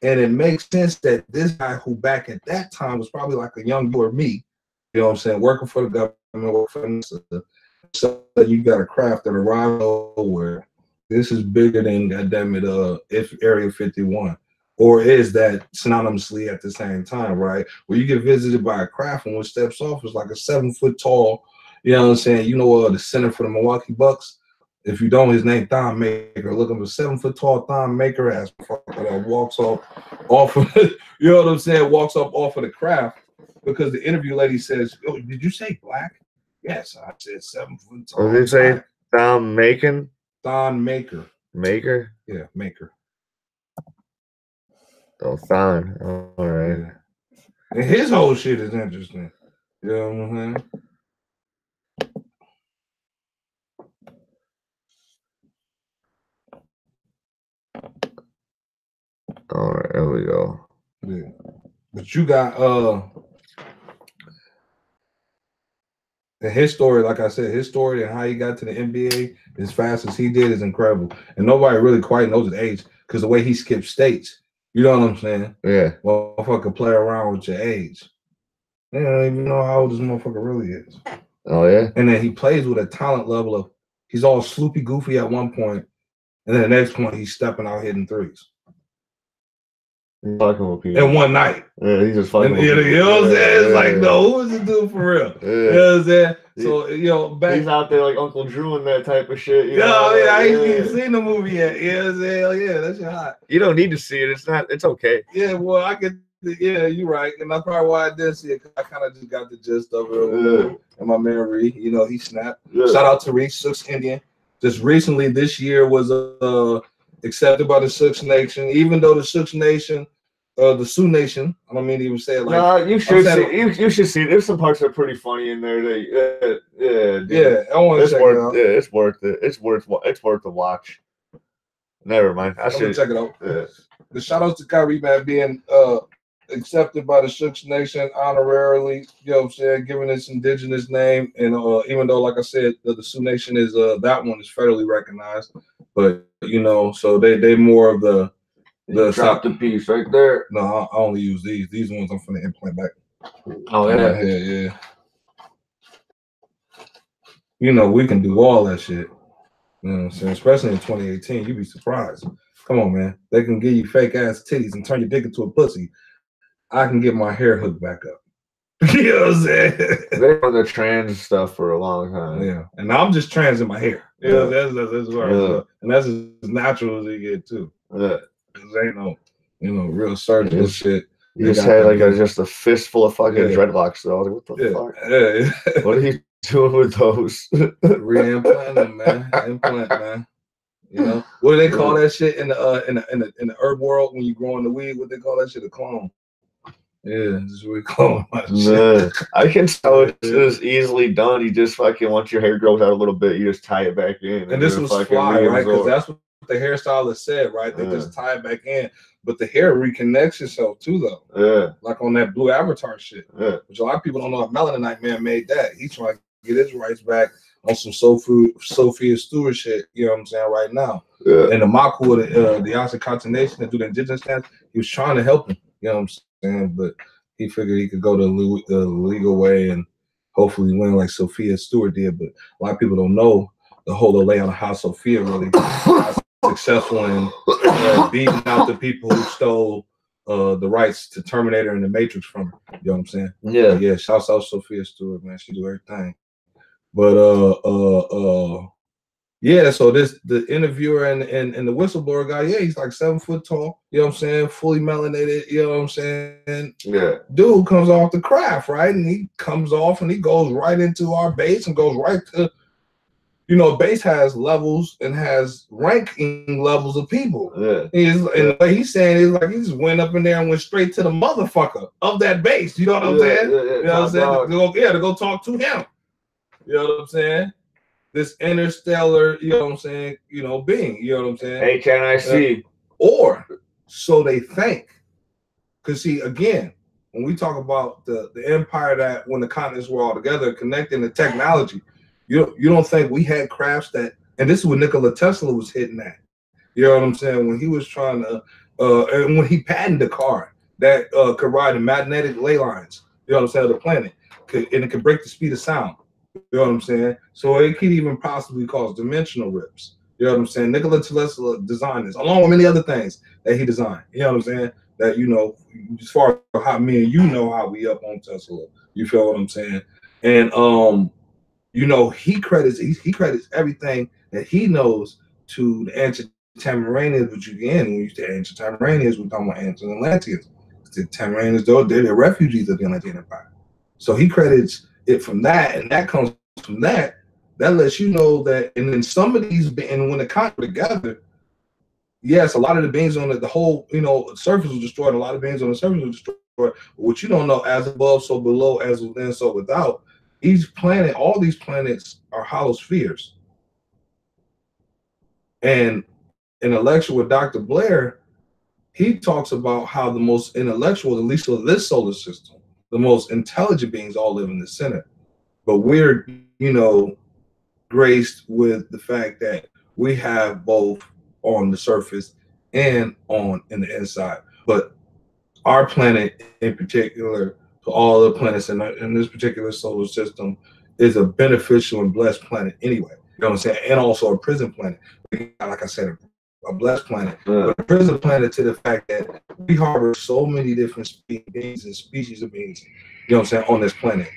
And it makes sense that this guy who back at that time was probably like a young you or me, you know what I'm saying, working for the government, working for NASA. So you got a craft that arrived nowhere. This is bigger than goddamn it, if Area 51. Or is that synonymously at the same time, right? Where you get visited by a craft and what steps off is like a 7 foot tall, you know what I'm saying? You know the center for the Milwaukee Bucks? If you don't, his name Thon Maker. Look up a 7 foot tall Thon Maker ass that walks off of you know what I'm saying? Walks up off of the craft because the interview lady says, "Oh, did you say black?" Yes, I said 7 foot tall. What did you say? Thon Maker? Thon Maker. Maker? Yeah, Maker. Oh, Thon. All right. Yeah. And his whole shit is interesting. You know what I'm saying? All right, there we go. Yeah. But you got and his story, like I said, his story and how he got to the NBA as fast as he did is incredible. And nobody really quite knows his age because the way he skipped states, you know what I'm saying? Yeah. Motherfucker play around with your age. They don't even know how old this motherfucker really is. Oh, yeah? And then he plays with a talent level of, he's all sloopy goofy at one point, and then the next point he's stepping out hitting threes. Fucking with people. In one night. Yeah, he's just fucking with You people. know what I'm saying? It's Yeah, like, no, who is this dude for real? Yeah. You know what I'm saying? So, you know, back. He's out there like Uncle Drew and that type of shit. You Yeah, know? yeah, I ain't even seen the movie yet. You know what I'm saying? Hell yeah, that shit hot. You don't need to see it. It's okay. Yeah, well, I could, yeah, you're right. And that's probably why I didn't see it, because I kind of just got the gist of it in my memory. You know, he snapped. Yeah. Shout out to Reese, Sooks Indian. Just recently, this year was accepted by the Sooks Nation, even though the Sooks Nation, the Sioux Nation, I don't mean to even say it like. No, you should see. You should see. There's some parts that are pretty funny in there. Yeah. I want to check it out. Yeah, it's worth it. It's worth the watch. Never mind. I should check it out. Yeah. The shout outs to Kyrie, man, being accepted by the Sooks Nation honorarily. You know what I'm saying? Giving its indigenous name, and even though, like I said, the Sioux Nation is that one is federally recognized, but you know, so they more of the. Drop the piece right there. No, I only use these. These ones I'm finna implant back. Oh yeah, yeah. You know, we can do all that shit. You know what I'm saying? Especially in 2018, you'd be surprised. Come on, man. They can give you fake ass titties and turn your dick into a pussy. I can get my hair hooked back up. You know what I'm saying? They've done the trans stuff for a long time. Yeah, and I'm just trans in my hair. You know, that's where and that's as natural as it get too. Yeah. There ain't no, real surgical shit. You just had like just a fistful of fucking dreadlocks though. What the fuck? Yeah. What are you doing with those? Reimplant them, man. Implant, man. You know what do they call that shit in the herb world when you growing the weed? What they call that shit? A clone. Yeah, this is what we call it. I can tell it's just easily done. You just fucking once your hair grows out a little bit, you just tie it back in. And this was fly, right? Because that's what the hairstylist said, right? They just tie it back in, but the hair reconnects itself too, though. Yeah, like on that Blue Avatar shit. Yeah, which a lot of people don't know. That Melanite Man made that. He's trying to get his rights back on some Sophia Stewart shit. You know what I'm saying? Right now. Yeah. And the Maku, the Oxycontin Nation that do the indigenous dance, he was trying to help him. You know what I'm saying? But he figured he could go the legal way and hopefully win like Sophia Stewart did. But a lot of people don't know the whole layout of how Sophia really got successful in beating out the people who stole the rights to Terminator and the Matrix from her. You know what I'm saying? Yeah. Yeah. Shouts out Sophia Stewart, man. She do everything. But yeah, so the interviewer and the whistleblower guy, yeah, he's like 7 foot tall, you know what I'm saying, fully melanated, you know what I'm saying? Yeah. Dude comes off the craft, right? And he comes off and he goes right into our base and goes right to, base has levels and has ranking levels of people. Yeah. And the way he's saying is like he just went up in there and went straight to the motherfucker of that base. You know what I'm saying? Yeah, you know what I'm saying? To go talk to him. You know what I'm saying? This interstellar, you know what I'm saying, being, you know what I'm saying? Hey, can I see? Or so they think. Because see, again, when we talk about the empire that when the continents were all together, connecting the technology, you don't think we had crafts that, and this is what Nikola Tesla was hitting at. You know what I'm saying? When he was trying to And when he patented a car that could ride in magnetic ley lines, you know what I'm saying, of the planet, and it could break the speed of sound. You know what I'm saying? So it could even possibly cause dimensional rips. You know what I'm saying? Nikola Tesla designed this, along with many other things that he designed. You know what I'm saying? That, you know, as far as how me and you know how we up on Tesla. You feel what I'm saying? And you know, he credits everything that he knows to the ancient Tamaranians, which again, when you say ancient Tamaranians, we're talking about ancient Atlanteans. The Tamaranians, though, they're the refugees of the Atlantean Empire. So he credits it from that, and that comes from that. That lets you know that, and then some of these, and when they come together, yes, a lot of the beings on the whole, you know, surface was destroyed. A lot of beings on the surface was destroyed. But what you don't know, as above, so below, as within, so without. Each planet, all these planets are hollow spheres. And in a lecture with Dr. Blair, he talks about how the most intellectual, at least of this solar system, the most intelligent beings all live in the center. But we're, you know, graced with the fact that we have both on the surface and on in the inside. But our planet in particular, to all the planets in this particular solar system, is a beneficial and blessed planet anyway. You know what I'm saying? And also a prison planet. Like I said, a blessed planet, but a prison planet to the fact that we harbor so many different beings and species of beings, you know what I'm saying, on this planet.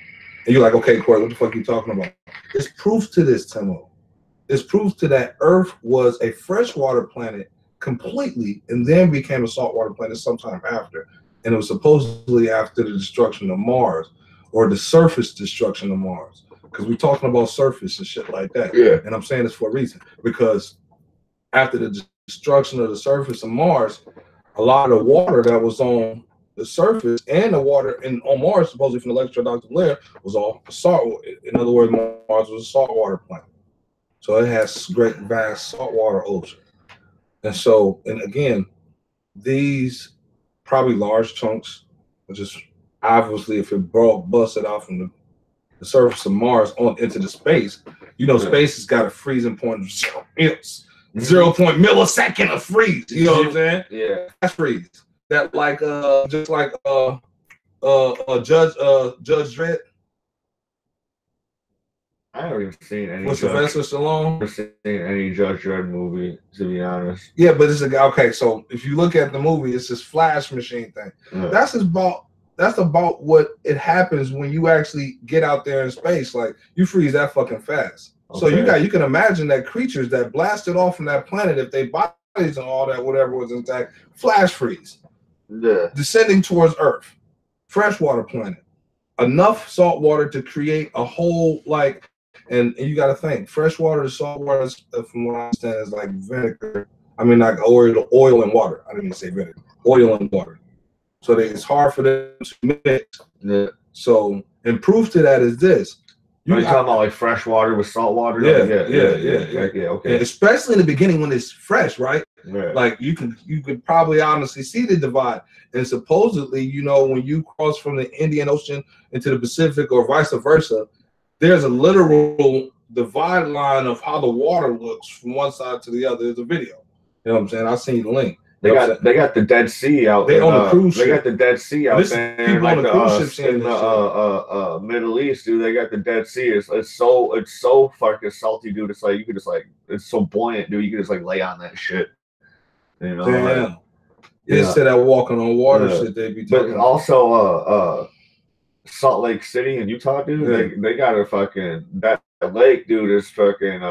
And you're like, okay, Corey, what the fuck are you talking about? It's proof to this, Timone. It's proof to that Earth was a freshwater planet completely and then became a saltwater planet sometime after. And it was supposedly after the destruction of Mars, or the surface destruction of Mars. Because we're talking about surface and shit like that. Yeah. And I'm saying this for a reason. Because after the destruction of the surface of Mars, a lot of the water that was on the surface and the water on Mars, supposedly from the lecture of Dr. Blair, was all salt. In other words, Mars was a saltwater planet. So it has great, vast saltwater ocean. And so, and again, these probably large chunks, which is obviously if it busted out from the surface of Mars on into the space, you know, space has got a freezing point of 0 point millisecond of freeze. You know what I'm saying? Yeah. That's freeze. That like just like Judge Dredd. I haven't even seen any. With Sylvester Stallone. I've seen any Judge Dredd movie, to be honest. Yeah, but it's a guy. Okay, so if you look at the movie, it's this flash machine thing. Yeah. That's about what it happens when you actually get out there in space. Like you freeze that fucking fast. Okay. So you can imagine that creatures that blasted off from that planet, if they bodies and all that whatever was intact, flash freeze. Yeah. Descending towards Earth, freshwater planet, enough salt water to create a whole like. And you got to think, freshwater to saltwater, from what I understand, is like vinegar. I mean, like oil and water. I didn't even say vinegar. Oil and water. So it's hard for them to mix. Yeah. So, and proof to that is this. You're talking about like fresh water with salt water? Yeah. Okay. And especially in the beginning when it's fresh, right? Yeah. Like you could probably honestly see the divide. And supposedly, you know, when you cross from the Indian Ocean into the Pacific or vice versa, there's a literal divide line of how the water looks from one side to the other. There's a video. You know what I'm saying? I'll send you the link. They got the Dead Sea out there. They on the cruise ship. They got the Dead Sea out there. People like on the cruise ships in the Middle East, dude. They got the Dead Sea. It's so fucking salty, dude. It's like you could just like it's so buoyant, dude. You could just like lay on that shit. You know. Damn. Like, It's to that walking on water shit they be talking. But also Salt Lake City in Utah, dude. They got a fucking that lake, dude. Is fucking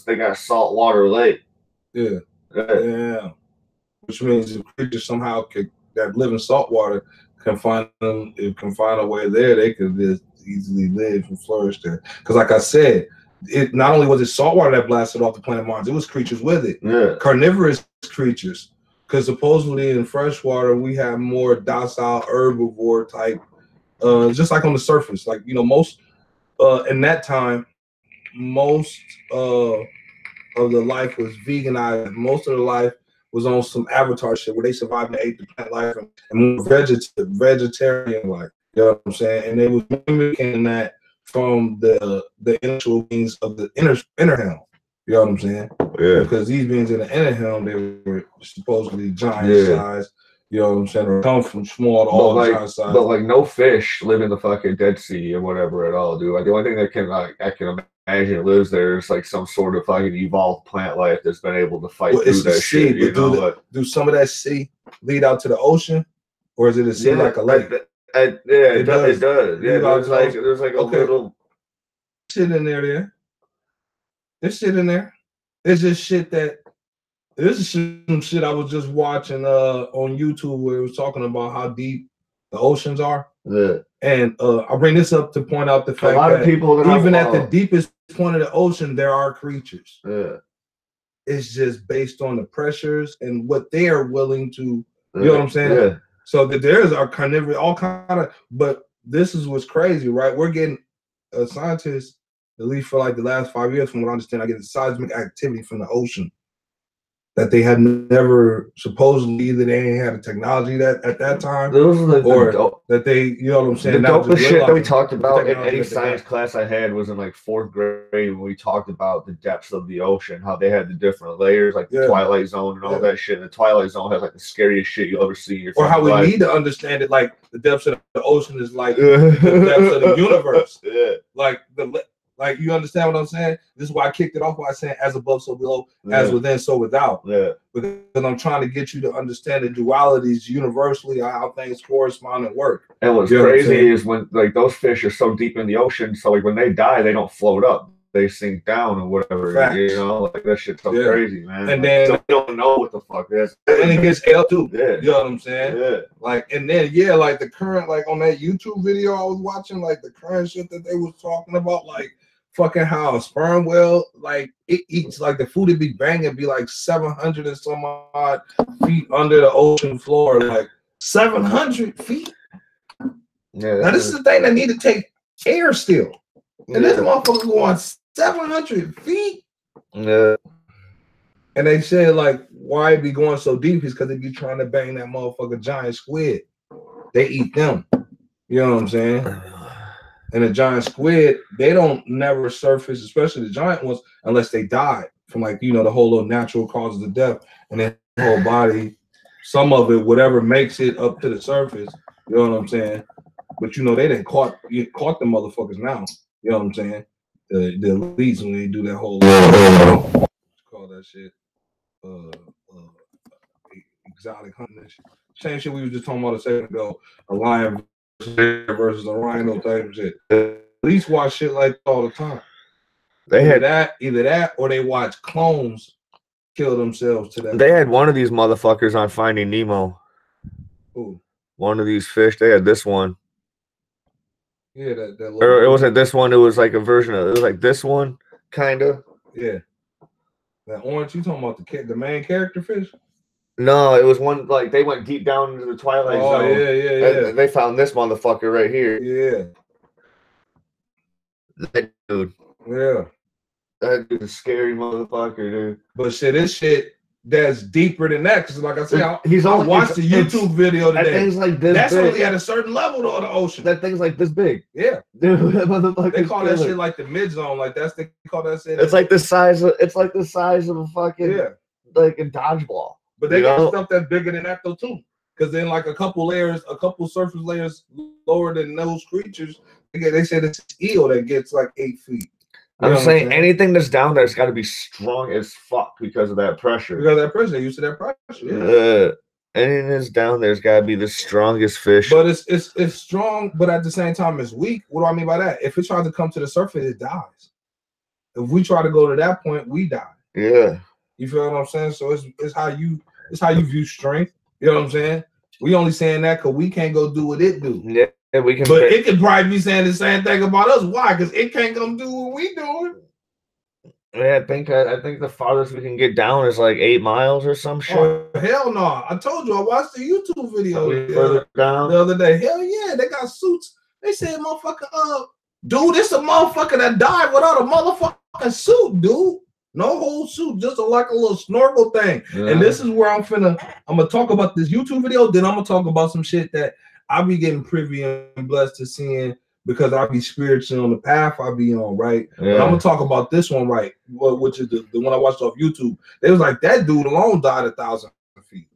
they got a saltwater lake. Yeah. Which means if creatures somehow that live in saltwater can find a way there, they could just easily live and flourish there. Because like I said, it not only was it saltwater that blasted off the planet Mars, it was creatures with it. Yeah. Carnivorous creatures. Because supposedly in freshwater we have more docile herbivore type. Just like on the surface, like, you know, most in that time, most of the life was veganized. Most of the life was on some avatar shit where they survived and ate the plant life and more vegetarian life. You know what I'm saying? And they was mimicking that from the initial beings of the inner helm. You know what I'm saying? Yeah. Because these beings in the inner helm, they were supposedly giant size. You know what I'm saying? Or come from small to all giant size. But like no fish live in the fucking Dead Sea or whatever at all, dude. Like the only thing that can I can imagine lives there is like some sort of fucking evolved plant life that's been able to fight through that shit. You know, do some of that sea lead out to the ocean, or is it a sea like a lake? It does. Yeah, there's like a little shit in there. There's shit in there. It's just shit that. This is some shit I was just watching on YouTube where it was talking about how deep the oceans are. Yeah. And I bring this up to point out the fact a lot of people that even at the deepest point of the ocean, there are creatures. Yeah. It's just based on the pressures and what they are willing to, you know what I'm saying? Yeah. So that there's our carnivorous, all kind of, but this is what's crazy, right? We're getting scientists, at least for like the last 5 years, from what I understand, I get seismic activity from the ocean that they had never supposedly either they ain't had a technology that at that time, or that they, you know what I'm saying? The dopest shit that we talked about in any science class I had was in like 4th grade when we talked about the depths of the ocean, how they had the different layers, like the Twilight Zone and all that shit. And the Twilight Zone has like the scariest shit you'll ever see in your or how we need to understand it, like the depths of the ocean is like the depths of the universe. Like you understand what I'm saying? This is why I kicked it off by saying as above, so below, as within, so without. Yeah. Because I'm trying to get you to understand the dualities universally, how things correspond and work. And what's crazy is when like those fish are so deep in the ocean, so like when they die, they don't float up. They sink down or whatever. Facts. You know, like that shit's so crazy, man. And like, then so you don't know what the fuck it is. And it gets hell too. Yeah. You know what I'm saying? Yeah. Like, and then like the current, like on that YouTube video I was watching, like the current shit that they was talking about, like fucking how a sperm whale, like it eats like the food it be banging be like 700 and some odd feet under the ocean floor, like 700 feet. Yeah. Now this is the thing that need to take air still, and this motherfucker going 700 feet. Yeah. And they said like why it be going so deep is because they be trying to bang that motherfucker giant squid. They eat them. You know what I'm saying? And a giant squid, they don't never surface, especially the giant ones, unless they die from like, you know, the whole little natural causes of death. And then the whole body, some of it, whatever makes it up to the surface, you know what I'm saying? But you know, they didn't caught the motherfuckers now. You know what I'm saying? The elites when they do that whole call that shit exotic hunting and shit. Same shit we was just talking about a second ago. A lion versus a rhino type shit. At least watch shit like that all the time. They had either that or they watch clones kill themselves to that. They had one of these motherfuckers on Finding Nemo. Ooh. One of these fish. They had this one. Yeah, that or it wasn't this one. It was like a version of it. It was like this one, kind of. Yeah. That orange. You talking about the main character fish? No, it was one like they went deep down into the Twilight Zone. Oh yeah. And they found this motherfucker right here. Yeah. That dude. Yeah. That dude's a scary motherfucker, dude. But shit, this shit that's deeper than that. Because like I said, I watched the YouTube video today. That thing's like this that's big. only at a certain level of the ocean. That thing's like this big. Yeah. Dude, that motherfucker. They call that shit like the mid zone. Like that's they call that shit. It's like the size of a fucking like a dodgeball. But they got stuff that's bigger than that though too. Because then like a couple surface layers lower than those creatures, they said it's eel that gets like 8 feet. I'm saying anything that's down there's got to be strong as fuck because of that pressure. Because of that pressure, they're used to that pressure. Yeah. Anything that's down there's got to be the strongest fish. But it's strong, but at the same time it's weak. What do I mean by that? If it tries to come to the surface, it dies. If we try to go to that point, we die. Yeah. You feel what I'm saying? So it's how you view strength. You know what I'm saying? We only saying that because we can't go do what it do. Yeah. We can, but it could probably be saying the same thing about us. Why? Because it can't come do what we doing. Yeah, I think the farthest we can get down is like 8 miles or some shit. Oh, hell no! I told you I watched the YouTube video down the other day. Hell yeah, they got suits. They said, "Motherfucker, dude, this a motherfucker that died without a motherfucking suit, dude. No whole suit, just like a little snorkel thing." Yeah. And this is where I'm gonna talk about this YouTube video. Then I'm gonna talk about some shit that I'll be getting privy and blessed to seeing because I be spiritually on the path I be on, right? Yeah. But I'm gonna talk about this one, right? Which is the one I watched off YouTube. They was like, that dude alone died 1,000 feet.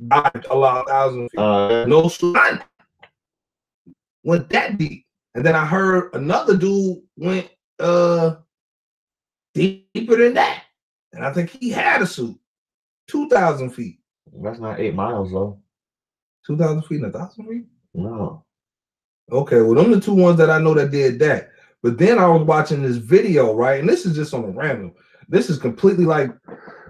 Died a lot, 1,000 feet. No sun went that deep. And then I heard another dude went deeper than that. And I think he had a suit. 2,000 feet. That's not 8 miles though. 2,000 feet and 1,000 feet? No. Okay, well, them the two ones that I know that did that. But then I was watching this video, right? And this is just on a random. This is completely like,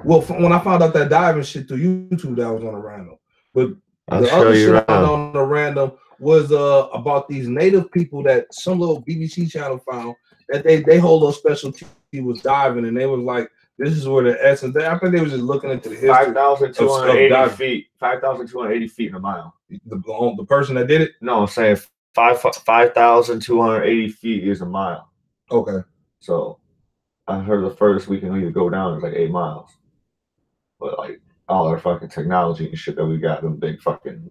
well, when I found out that diving shit through YouTube, that was on a random. But the other shit I found on a random was about these native people that some little BBC channel found that they whole little specialty was diving, and they was like, this is where the essence. I think they was just looking into the history. 5,280 feet. 5,280 feet in a mile. The person that did it? No, I'm saying 5,280 feet is a mile. Okay. So I heard the furthest we can either go down is like 8 miles. But like all our fucking technology and shit that we got, them big fucking.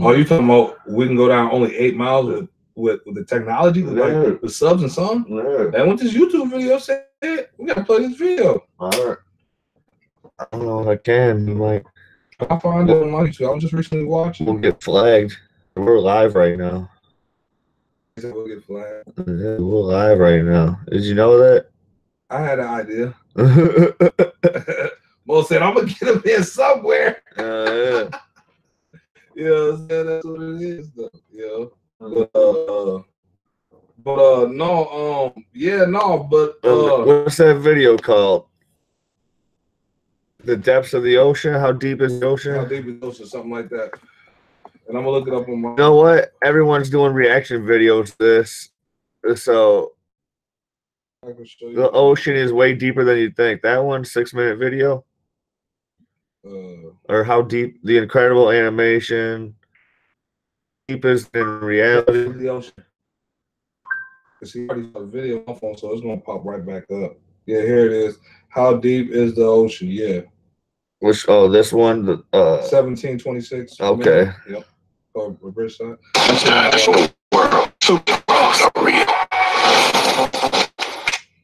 Oh, you talking about we can go down only 8 miles with the technology, like the subs and some? Yeah. And what this YouTube video said, we gotta play this video. All right. I don't know if I can. Like, I'll find it on my YouTube. I was just recently watching. We'll get flagged. We're live right now. We'll get flagged. Yeah, we're live right now. Did you know that? I had an idea. Mo said, I'm gonna get him there somewhere. Yeah. You know what I'm saying? That's what it is, though. Yeah. What's that video called? The depths of the ocean? How deep is the ocean? How deep is the ocean? Something like that. And I'm gonna look it up on my. You know what? Everyone's doing reaction videos to this. So I can show you the ocean is way deeper than you'd think. That one 6-minute video. Or how deep the incredible animation. Deepest in reality. The ocean. See, I already saw the video on my phone, so it's gonna pop right back up. Yeah, here it is. How deep is the ocean? Yeah. Which this one, the 1726. Okay. Yep. Oh, reverse side.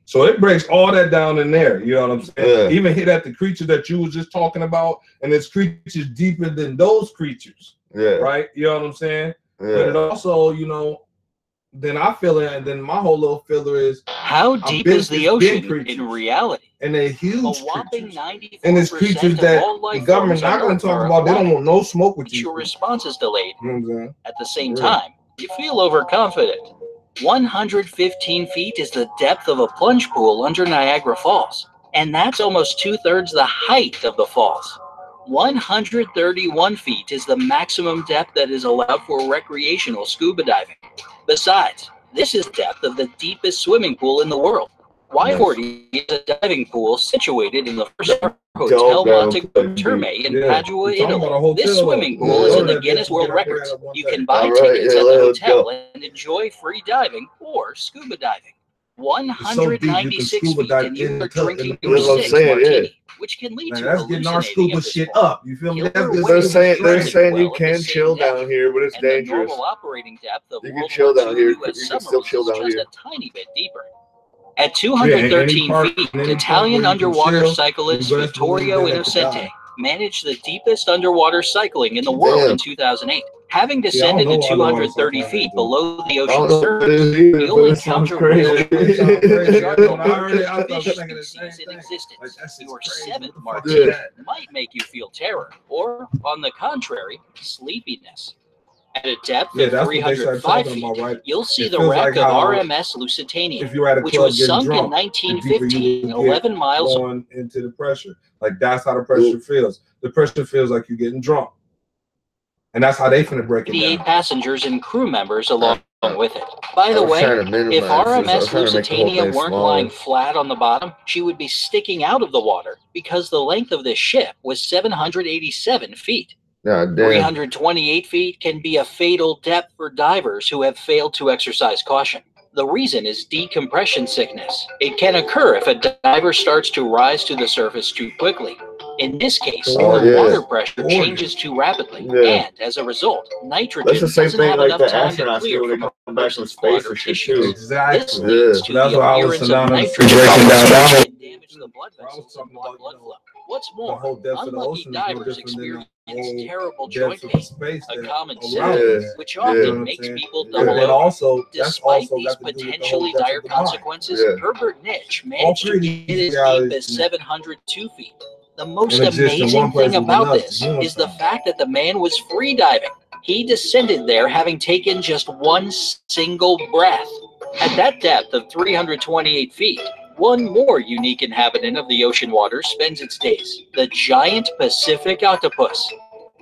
So it breaks all that down in there. You know what I'm saying? Yeah. Even hit at the creature that you was just talking about, and it's creatures deeper than those creatures. Yeah. Right? You know what I'm saying? Yeah. But it also, you know, then I feel it, and then my whole little filler is how deep is the ocean in reality? And they're huge a whopping 94% and it's creatures that the government's not going to talk about. They don't want no smoke with you. Your response is delayed. You know what I'm saying? At the same time, you feel overconfident. 115 feet is the depth of a plunge pool under Niagara Falls, and that's almost 2/3 the height of the falls. 131 feet is the maximum depth that is allowed for recreational scuba diving. Besides, this is depth of the deepest swimming pool in the world. Y40 is a diving pool situated in the first Hotel Monte Terme in Padua, Italy. This swimming pool is in the Guinness World Records. You can buy tickets at the hotel and enjoy free diving or scuba diving. 196 feet and you are drinking your 6th martini, which can lead to that's getting our scuba shit up. You feel me? They're saying you can chill down here, but it's dangerous. Operating depth of you can chill down here. You can still chill down here. A tiny bit deeper. At 213 feet, Italian underwater cyclist Vittorio Innocente managed the deepest underwater cycling in the world in 2008. Having descended to 230 feet below the ocean surface, you'll encounter real species in existence. Your 7th martini might make you feel terror, or, on the contrary, sleepiness. At a depth of 305 feet, right? You'll see the wreck of RMS Lusitania, which was sunk in 1915, 11 miles going into the pressure. Like, that's how the pressure feels. The pressure feels like you're getting drunk. And that's how they finna break it down. 88 passengers and crew members along with it. By the way, if RMS Lusitania weren't lying flat on the bottom, she would be sticking out of the water because the length of this ship was 787 feet. 328 feet can be a fatal depth for divers who have failed to exercise caution. The reason is decompression sickness. It can occur if a diver starts to rise to the surface too quickly. In this case, Oh, the yeah. water pressure changes too rapidly, Yeah. and as a result, nitrogen That's the same doesn't thing have like enough the time to astronauts clear do when they from a come back from person's space blood or and shit tissues. too. Exactly. This leads to That's the why I was appearance of synonymous to nitrogen breaking down that whole, and damage to the blood I was vessels and talking blood about, flow. What's the more, whole depths of the unlucky ocean is no divers different than the experience whole terrible depths joint of the pain, space a that common around symptom, us. which You know what often I'm makes saying? people And double then over. also, that's Despite also these got to do with the whole potentially depths dire of the mind. consequences, Yeah. Herbert Nitsch All managed three to of get these as deep realities as 702 feet. The most and exist in amazing one place thing within about us, this human is the time. fact that the man was free diving. He descended there having taken just one single breath. At that depth of 328 feet, one more unique inhabitant of the ocean waters spends its days, the giant Pacific octopus.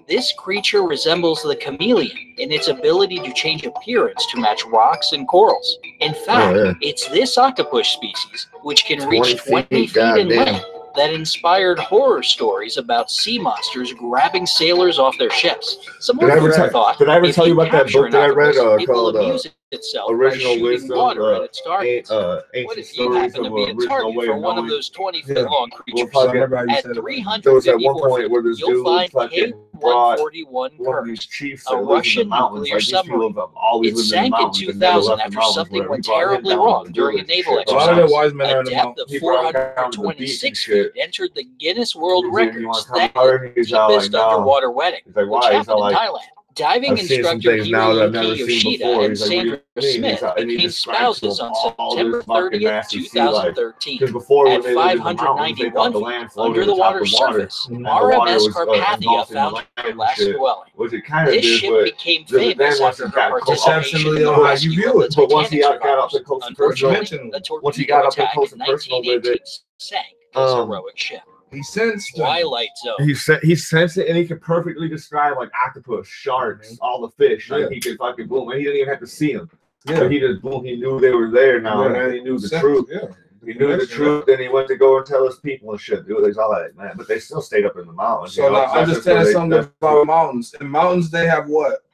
This creature resembles the chameleon in its ability to change appearance to match rocks and corals. In fact, it's this octopus species, which can reach 20 feet in length, that inspired horror stories about sea monsters grabbing sailors off their ships. Some Did I ever, thought, did I ever if tell you about that capture book an that I read octopus, it will called amuse itself by Original shooting Wisdom, water at its targets. What Ancient if you Stories happen to of be an a Original target Way for of one of Knowing? those 20-foot-long creatures? So I remember how you At said it. There was at one 354 point where feet, this you'll dude find fucking brought K-141 one of these Kursk, chiefs a that lives in Russian the mountains. nuclear Like these people submarine. have always It lived in the sank in mountains and never 2000 left the after mountains. something Whatever. He went brought him terribly down to wrong the during a village and naval shit. A lot of the exercise. wise men are A in the depth mountain. of He brought him down to the beach and 426 feet shit. entered the Guinness World He's like, "You Records want to come status out?" He's all like, deepest "No." underwater wedding, He's like, which "Why?" He's happened all in like, Thailand. Diving "I've seen some instructor things now that I've never Hiroyuki seen Yoshida before." and He's like, "What do Sandra you mean?" Smith And he became describes to spouses him on all September this fucking 30th, nasty sea life. 2013. Because before, when At they lived in the mountains, they thought 591 the feet land floated under on the top of water's water, surface, and the water RMS was Carpathia engulfed in the found land her and last shit, dwelling. which it kind of This did, ship but became then famous once after it her got close, participation in Conceptually the on how you rescue view of it. the but once he Titanic got up survivors. to close and personal, Unfortunately, a once he torpedo got up to attack close in and personal with 1918 it, sank this heroic ship. He sensed them. Twilight Zone. he sensed it, and he could perfectly describe like octopus, sharks, all the fish. Like he could fucking boom, and he didn't even have to see them. Yeah. But he just boom, he knew they were there now, and then he knew the truth. Yeah. He knew the truth, then he went to go and tell his people and shit. It was all like, man, but they still stayed up in the mountains. So now understand something about mountains. In mountains, they have what?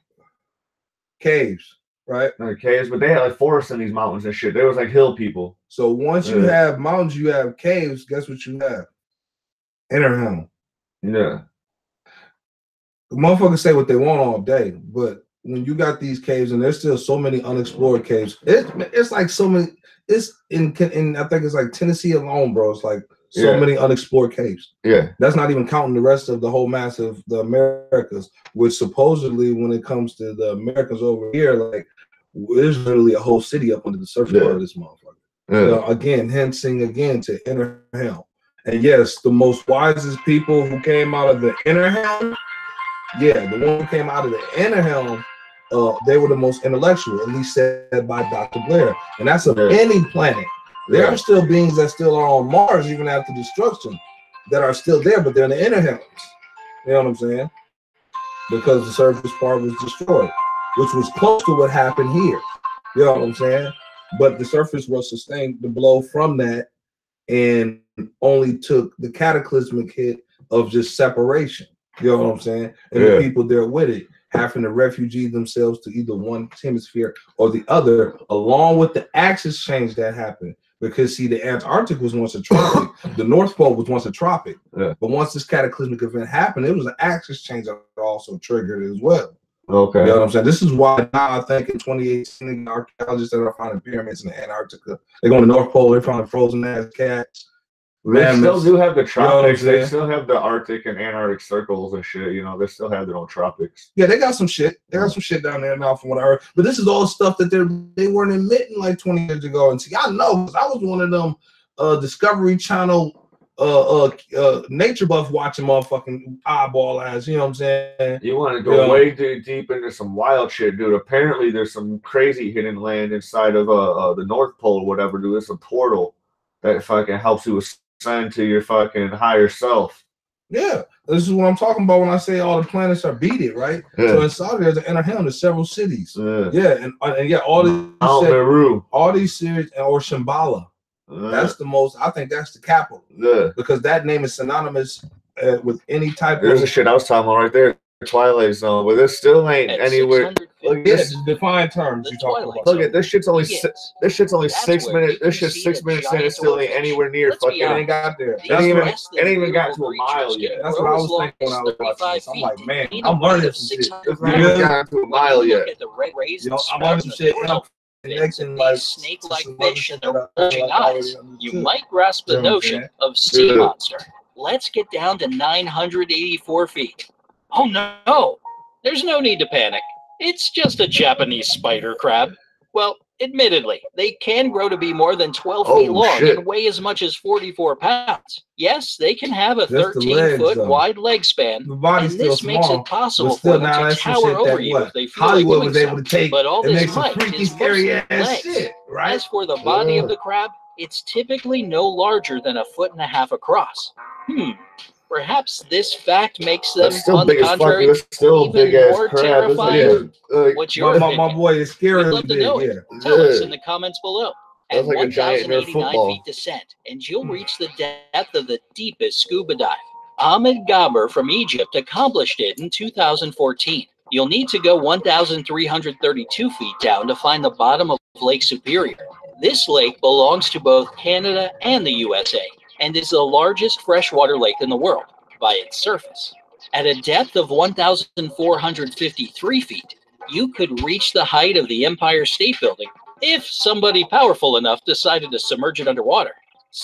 Caves, right? Caves, but they had like forests in these mountains and shit. There was like hill people. So once you have mountains, you have caves. Guess what you have? Inner helm. Yeah. The motherfuckers say what they want all day, but when you got these caves and there's still so many unexplored caves, it's like so many. It's in I think it's like Tennessee alone, bro. It's like so many unexplored caves. Yeah. That's not even counting the rest of the whole mass of the Americas, which supposedly when it comes to the Americas over here, like there's literally a whole city up under the surface part of this motherfucker. Yeah. Again, hensing again to inner helm. And yes, the most wisest people who came out of the inner helm, the one who came out of the inner helm, they were the most intellectual, at least said by Dr. Blair. And that's of any planet. There are still beings that still are on Mars, even after destruction, that are still there, but they're in the inner helms. You know what I'm saying? Because the surface part was destroyed, which was close to what happened here. You know what I'm saying? But the surface was sustained the blow from that and only took the cataclysmic hit of just separation. You know what I'm saying? And the people there with it having to refugee themselves to either one hemisphere or the other, along with the axis change that happened. Because see, the Antarctic was once a tropic, the North Pole was once a tropic. But once this cataclysmic event happened, it was an axis change that also triggered it as well. Okay. You know what I'm saying? This is why now I think in 2018, archaeologists that are finding pyramids in the Antarctica, they're going to the North Pole, they're finding frozen ass cats. They still do have the tropics. You know they still have the Arctic and Antarctic circles and shit. You know, they still have their own tropics. Yeah, they got some shit. They got some shit down there now from what I heard. But this is all stuff that they weren't admitting like 20 years ago. And see, I know because I was one of them Discovery Channel nature buff watching motherfucking eyeball ass. You know what I'm saying? You want to go way too deep into some wild shit, dude. Apparently, there's some crazy hidden land inside of the North Pole or whatever, dude. It's a portal that fucking helps you ascend to your fucking higher self. Yeah, this is what I'm talking about when I say all the planets are beaded, right? So inside there's an inner helm. There's several cities. And all these cities or Shambhala. That's the most. I think that's the capital. Because that name is synonymous with any type. There's the shit I was talking about right there. Twilight Zone, but this still ain't At anywhere. Look at this. Define terms The you talking Twilight about. Look at this shit's only this shit's only That's 6 where minutes. you can This shit's see 6 the minutes in. It giant still ain't oarfish. anywhere near Let's be fucking. It ain't honest. got there. These That's what restless, it ain't even got to a beautiful mile creatures yet. can That's grow what I as was long thinking when as I was watching 35 this. I'm feet like, man, in I'm a weight learning of some shit. 600 It's not You even good? got to a When mile you look yet. at the red rays You know, and I'm sprouts learning in the shit. And I'm dorsal fins connecting of like these snake-like some other fish shit and that their I bulging like already eyes, you understood. might grasp the You know what I'm notion saying? of sea Yeah. monster. Let's get down to 984 feet. Oh no! There's no need to panic. It's just a Japanese spider crab. Well, admittedly, they can grow to be more than 12 feet Oh long shit. and weigh as much as 44 pounds. Yes, they can have a Just the legs, 13-foot though. wide leg span, The and body's still this makes small, it possible but still for them now to that's some tower shit over that you what if they feel like Hollywood doing was able so. to take But all and this make some might freaky, is scary mostly ass legs. shit, right? As for the body of Yeah. the crab, it's typically no larger than 1.5 feet across. Perhaps this fact makes them, That's still on big the as fuck. contrary, That's still even big ass more crab. It's like, terrifying. like, What's your My opinion? boy is We'd scarily love to big, know yeah. it. Tell us yeah. in the comments below. That's At like a giant Nerf 1,089 football. feet descent, and you'll reach the depth of the deepest scuba dive. Ahmed Gaber from Egypt accomplished it in 2014. You'll need to go 1,332 feet down to find the bottom of Lake Superior. This lake belongs to both Canada and the USA, and is the largest freshwater lake in the world by its surface. At a depth of 1,453 feet, you could reach the height of the Empire State Building if somebody powerful enough decided to submerge it underwater.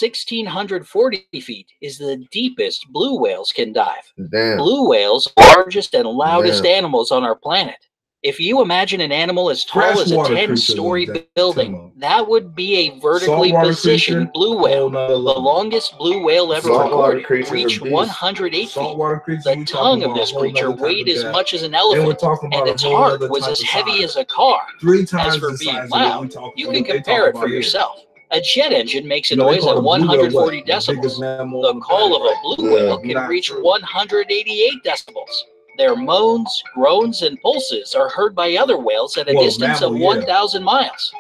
1,640 feet is the deepest blue whales can dive. Damn. Blue whales are the largest and loudest Damn. animals on our planet. If you imagine an animal as tall as a Freshwater 10-story creatures, building, Timone. that would be a vertically Saltwater positioned creature, blue whole whale. nother The level. longest blue whale ever Saltwater recorded creatures are reached beasts. 108 feet. Saltwater creatures, The we tongue talking of about this a whole creature nother type weighed of as depth. much as an Then we're elephant, talking and about a its whole heart other was type as of heavy size. as a car. 3 As times for the being size of what loud, we talking you about. can They compare talk it for about here. yourself. A jet engine makes a You know, they noise call at the blue whale 140 what? The biggest decibels. mammal The on the call of planet, a right? blue whale can Not reach true. 188 decibels. Their moans, groans, and pulses are heard by other whales at a Well, distance of mammal, yeah. 1,000 miles.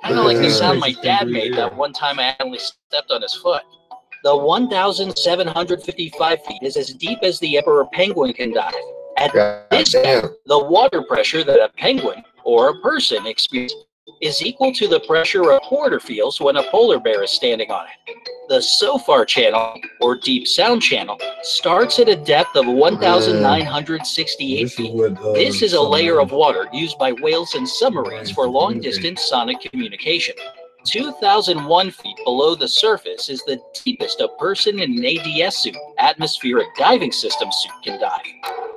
Kind of like the Yeah. sound my Creatures can dad breathe made air. that one time I only stepped on his foot. The 1,755 feet is as deep as the emperor penguin can dive. At God this damn. depth, the water pressure that a penguin or a person experiences is equal to the pressure a porter feels when a polar bear is standing on it. The SOFAR channel, or deep sound channel, starts at a depth of 1,968 This is feet. what This is a layer of submarine water used by whales and submarines for long-distance sonic communication. 2,001 feet below the surface is the deepest a person in an ADS suit, atmospheric diving system suit, can dive.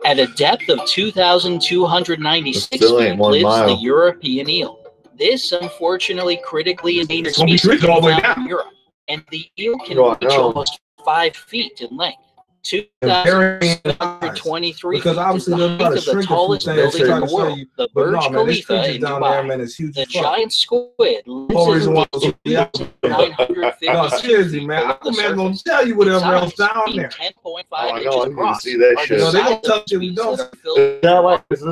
At a depth of 2,296 Still ain't feet 1 lives mile. the European eel. This unfortunately critically endangered It's gonna be species treated all the way found in down. Europe, and the eel can Oh, reach no. almost 5 feet in length. Very 2,723 because feet is obviously the they're height trying to of the shrink a few tallest things building to try in to the show world, you. the But Burj no, man, this Khalifa creature's in down there, Dubai. man, is huge The as fuck. giant squid lives Whole at reason why it's yeah. 950 No, seriously, man. Aquaman gonna tell you whatever else down there. 10.5 Oh, I know. inches I need to across. see that are shit. the No, they gonna size tell of you we species don't. that are filled Is that like this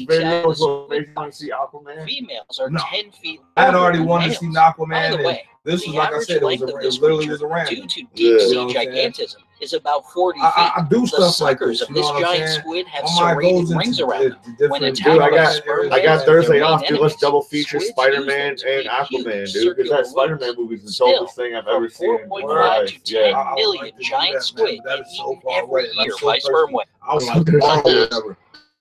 Each video out of is what the makes you want to see Aquaman? Females are No. 10 feet I had longer already than wanted to males. see By Aquaman, the and way, this the was like I average said, it was length of this literally creature, was a random. due to deep Yeah. sea You know what I'm saying? gigantism, is about 40 feet. I do The stuff like suckers this. of You know this what I'm giant saying? squid have My mind serrated goes rings into around them. When different. attacked Dude, by sperm I got whales, Thursday their off, main dude. Let's enemies, double feature squids use Spider-Man them to and make Aquaman, huge dude. Because that circular Spider-Man wounds. movie is the Still, dopest thing I've from ever seen in my 4.5 life. to 10 Yeah. I would million like to do giant that, man, squid but that get is so eaten far every away, and I'm year so by thirsty. sperm whales. I was like, tomorrow or whatever.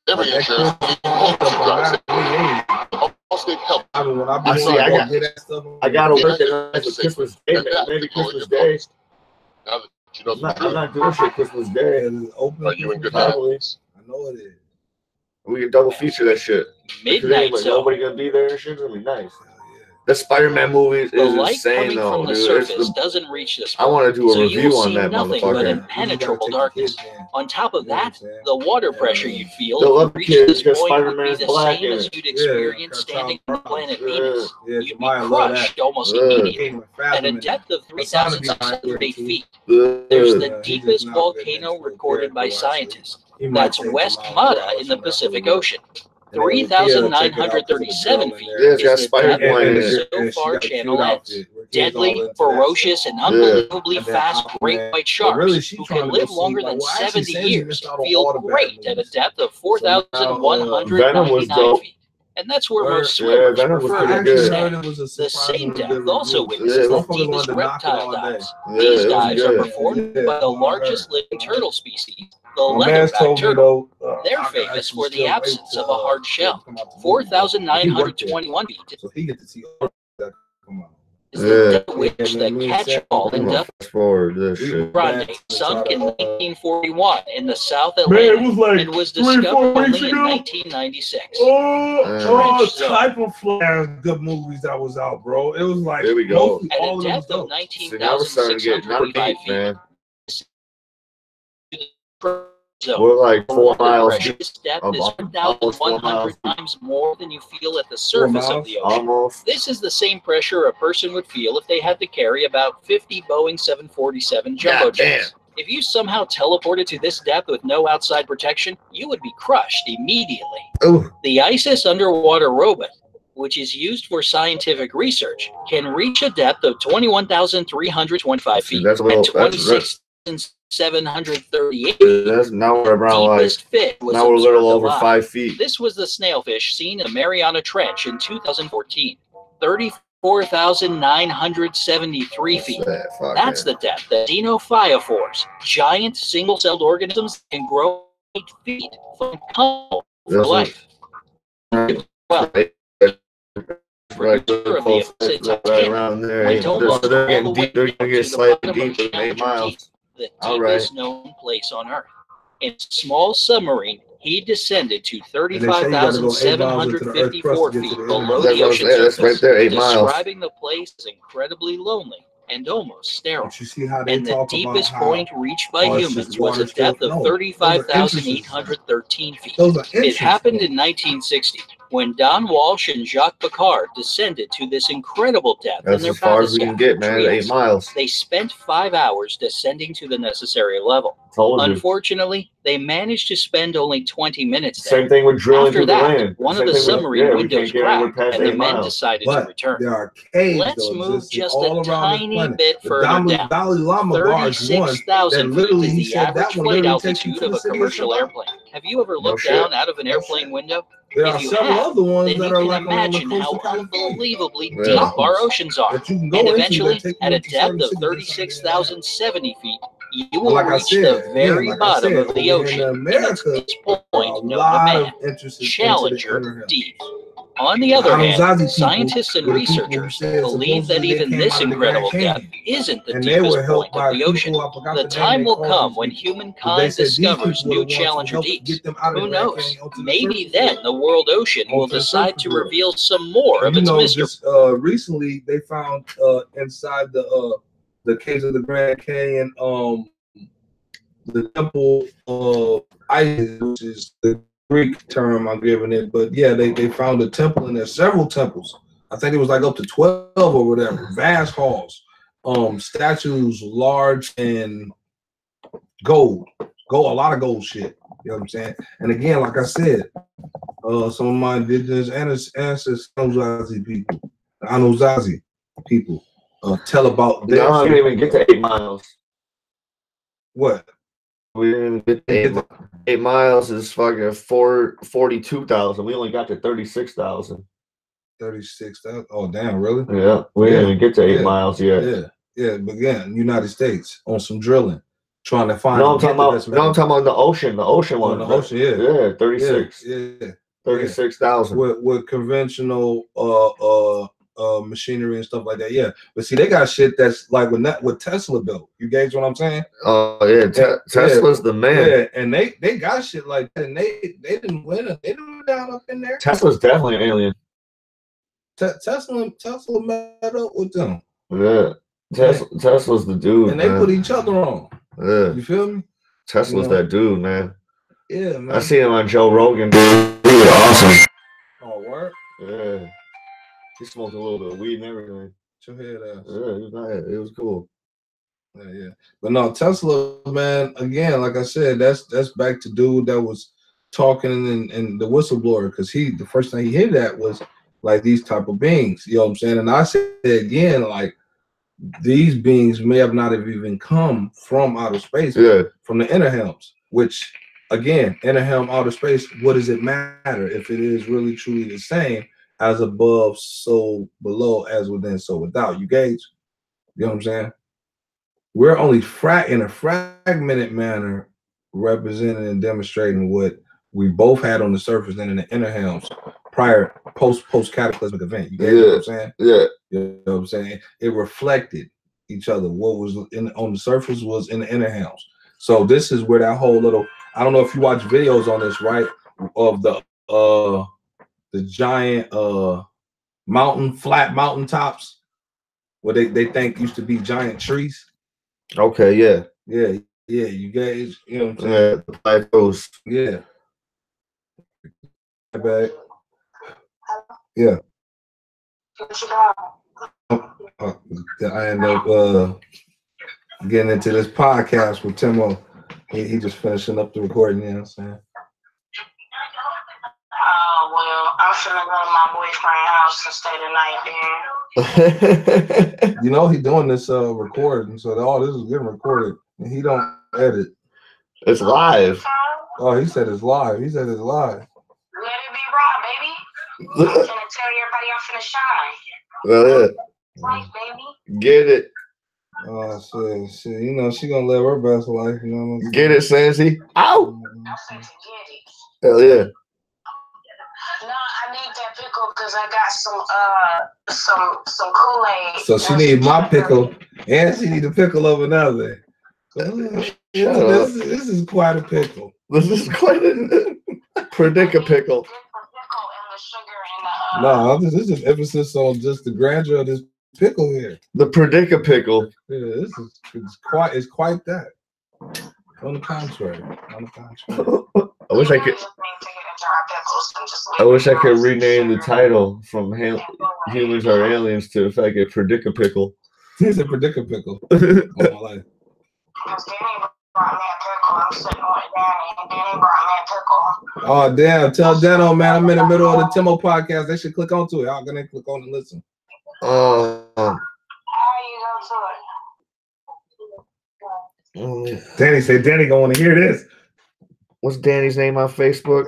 Every Like, year, that Christmas stuff, Allstate Health. I mean, when I be I doing see, like, I got- get that stuff. I gotta work at Christmas Day, maybe Christmas Day. Now that you know the I'm truth, not doing shit Christmas Day. are you in good Probably. hands? I know it is. We can double feature that shit. Midnight Like, Zone. nobody gonna be there and shit. It's gonna be nice. Hell yeah. The Spider-Man movie is The light insane coming though, from the dude. surface doesn't reach the I spot, want to do a so you review will on see that nothing but motherfucker. impenetrable darkness. On top of that, the water pressure you'd feel They'll if you love the reached kids this because point would be Spider-Man's the black same in as it. you'd experience standing on planet Venus. Yeah, You'd be Jemima love that. crushed almost Yeah. immediately. At a depth of 3,608 feet, There's there's the Yeah, he deepest just not good volcano next to recorded by character-wise, so scientists. he might That's take West tomorrow or Mata in the something. Pacific Ocean. 3,937 feet Yeah, it's got is the spider depth point in where it. so far channel ends. Deadly, ferocious, and unbelievably fast great white sharks who can live longer than 70 years feel great at a depth of 4,199 feet. And that's where most swimmers Venom was prefer pretty to good. stay. The same depth also witnesses Yeah, the deepest reptile dives. Yeah, These it was dives are good. performed by the largest living turtle species, the My man's leatherback told me turtle. though, They're I can famous actually for the still wait absence till, of a hard they shell. come out the movie. He worked there. 4,921 feet So he get to see all that come out. is the depth at which the catch-all I'm gonna fast forward this shit. Grande sunk in 1941 in the South Man, Atlantic it was like and was 3 or 4 discovered only weeks in ago. 1996. Type of flash good movies that was out, bro. It was like Here we go. mostly At all a of them was depth of dope. See, now we're starting to get not 19,635 deep, feet, man. zone. We're like 4 miles Pressure. deep. This depth is Almost 4 miles 1,100 deep. times more than you feel at the surface of the ocean. Almost. This is the same pressure a person would feel if they had to carry about 50 Boeing 747 jumbo jets. If you somehow teleported to this depth with no outside protection, you would be crushed immediately. Ooh. The ISIS underwater robot, which is used for scientific research, can reach a depth of 21,325 feet That's a little, and 26,738 feet. That's now we're around like, Deepest fit was now we're a little observed over alive. 5 feet. This was the snailfish seen in the Mariana Trench in 2014, 34,973 feet. That's the depth that Dinophyiophores, giant single-celled organisms, can grow 8 feet from for life. Well, right around there. They're getting deep. They're gonna get slightly deeper than 8 miles. The deepest known place on Earth. In a small submarine, he descended to 35,754 feet below the ocean surface, that's right there, 8 miles. describing the place as incredibly lonely and almost sterile. But you see how they And the talk deepest about how point reached by it's humans just was a water depth still- of no, 35,813 feet. those are It happened interesting. in 1960 when Don Walsh and Jacques Picard descended to this incredible depth in That's their as far as we can get, man. 8 Trios. miles. They spent 5 hours descending to the necessary level. Told you. Unfortunately, they managed to spend only 20 minutes there. Same thing with drilling After through the that, land. one Same of the thing with- submarine we windows can't get anywhere cracked, past and the 8 men miles. decided to But return. there are caves Let's though, move existing just all a around this tiny planet. bit The further down. Dalai Lama Barge one 36,000 that feet literally is he the said that average one flight literally takes you altitude to of the a city of commercial Shabbat. airplane. Have you ever No looked shit. down out of an No airplane shit. window? There If are you several have, other ones then that you are can like along the imagine coast how of California. unbelievably Yeah. deep our oceans are. That you can go And into eventually, that take you at a into depth certain of cities. 36,070 feet, you But will like I reach said, the again, very like I bottom said, of the over ocean in in its America, deepest a point known to lot man, of interest into the Challenger inner hill. Deep. On the other hand, Anunnaki people scientists and were the people who researchers said believe that supposedly they even came this out of the incredible Grand depth Canyon. isn't the And they were deepest helped point by of the ocean. people, I forgot The the name time they will called come these when people. But they humankind said these discovers people were new the ones who Challenger helped deeps. get them out of Who the Grand knows? Canyon onto the Maybe surface then world. the world ocean will Onto the decide surface to world. reveal some more And of you its know, mystery. just recently they found inside the caves of the Grand Canyon, the temple of Isis, which is the Greek term I'm giving it, but yeah, they found a temple in there, several temples. I think it was like up to 12 or whatever, vast halls, statues large and gold, a lot of gold shit. You know what I'm saying? And again, like I said, some of my indigenous ancestors, Anunnaki people, tell about their No, I didn't even get to 8 miles. what? We didn't get to 8 miles. 8 miles is fucking 42,000. We only got to 36,000. 36,000. Oh, damn, really? Yeah, we didn't even get to 8 miles yet. Yeah. But again, United States on some drilling, trying to find. No, I'm talking about the ocean. The ocean one. The ocean, yeah. Yeah, 36. Yeah. 36,000. With conventional machinery and stuff like that. Yeah. But see, they got shit that's like with Tesla built. You gauge what I'm saying? Oh yeah, Tesla's the man. Yeah, and they got shit like that, and they didn't win it. They didn't down up in there. Tesla's definitely an alien. Tesla met up with them. Yeah. Tesla's the dude. And they man. put each other on. Yeah. You feel me? Tesla's that dude, man. Yeah, man. I seen him on Joe Rogan. He was awesome. Oh, word? Yeah. He smoked a little bit of weed and everything. Your head ass. Yeah, it was cool. Yeah. But no, Tesla, man, again, like I said, that's back to dude that was talking and the whistleblower, because the first thing he hit at was like these type of beings. You know what I'm saying? And I said again, like these beings may have not have even come from outer space, from the inner helms, which again, inner helm, outer space, what does it matter if it is really truly the same as above, so below, as within, so without? You gauge? You know what I'm saying? We're only in a fragmented manner representing and demonstrating what we both had on the surface and in the inner helms prior, post cataclysmic event. You get what I'm saying? Yeah. You know what I'm saying? It reflected each other. What was on the surface was in the inner helms. So this is where that whole little, I don't know if you watch videos on this, right? Of the giant flat mountain tops where they think used to be giant trees. Okay, yeah. You guys, you know what I'm saying? Yeah, the plateaus. Yeah. Back. Yeah. I end up getting into this podcast with Timone. He just finishing up the recording, you know what I'm saying? Well, I'm finna go to my boyfriend's house and stay the night there. You know, he doing this recording, so all this is getting recorded, and he don't edit. It's live. Oh, he said it's live. He said it's live. Let it be raw, baby. I'm finna tell everybody I'm finna shine. Well, Life, baby. Get it. Oh, shit. You know, she gonna live her best life, you know what I'm saying? Get it, Sansi. Ow! I said to get it. Hell yeah. No, I need that pickle because I got some Kool-Aid. So she need my pickle, and she need the pickle of another. This is quite a pickle. This is quite a pickle. No, this is emphasis on just the grandeur of this pickle here. The pickle. Yeah, it's quite that. On the contrary. I wish I could rename the title from Humans Are Aliens to if I could predict a pickle. He's a predict pickle. All my life. Oh damn! Tell Dano, man, I'm in the middle of the Timo podcast. They should click onto it. I'm gonna click on and listen. Danny said Danny gonna want to hear this. What's Danny's name on Facebook?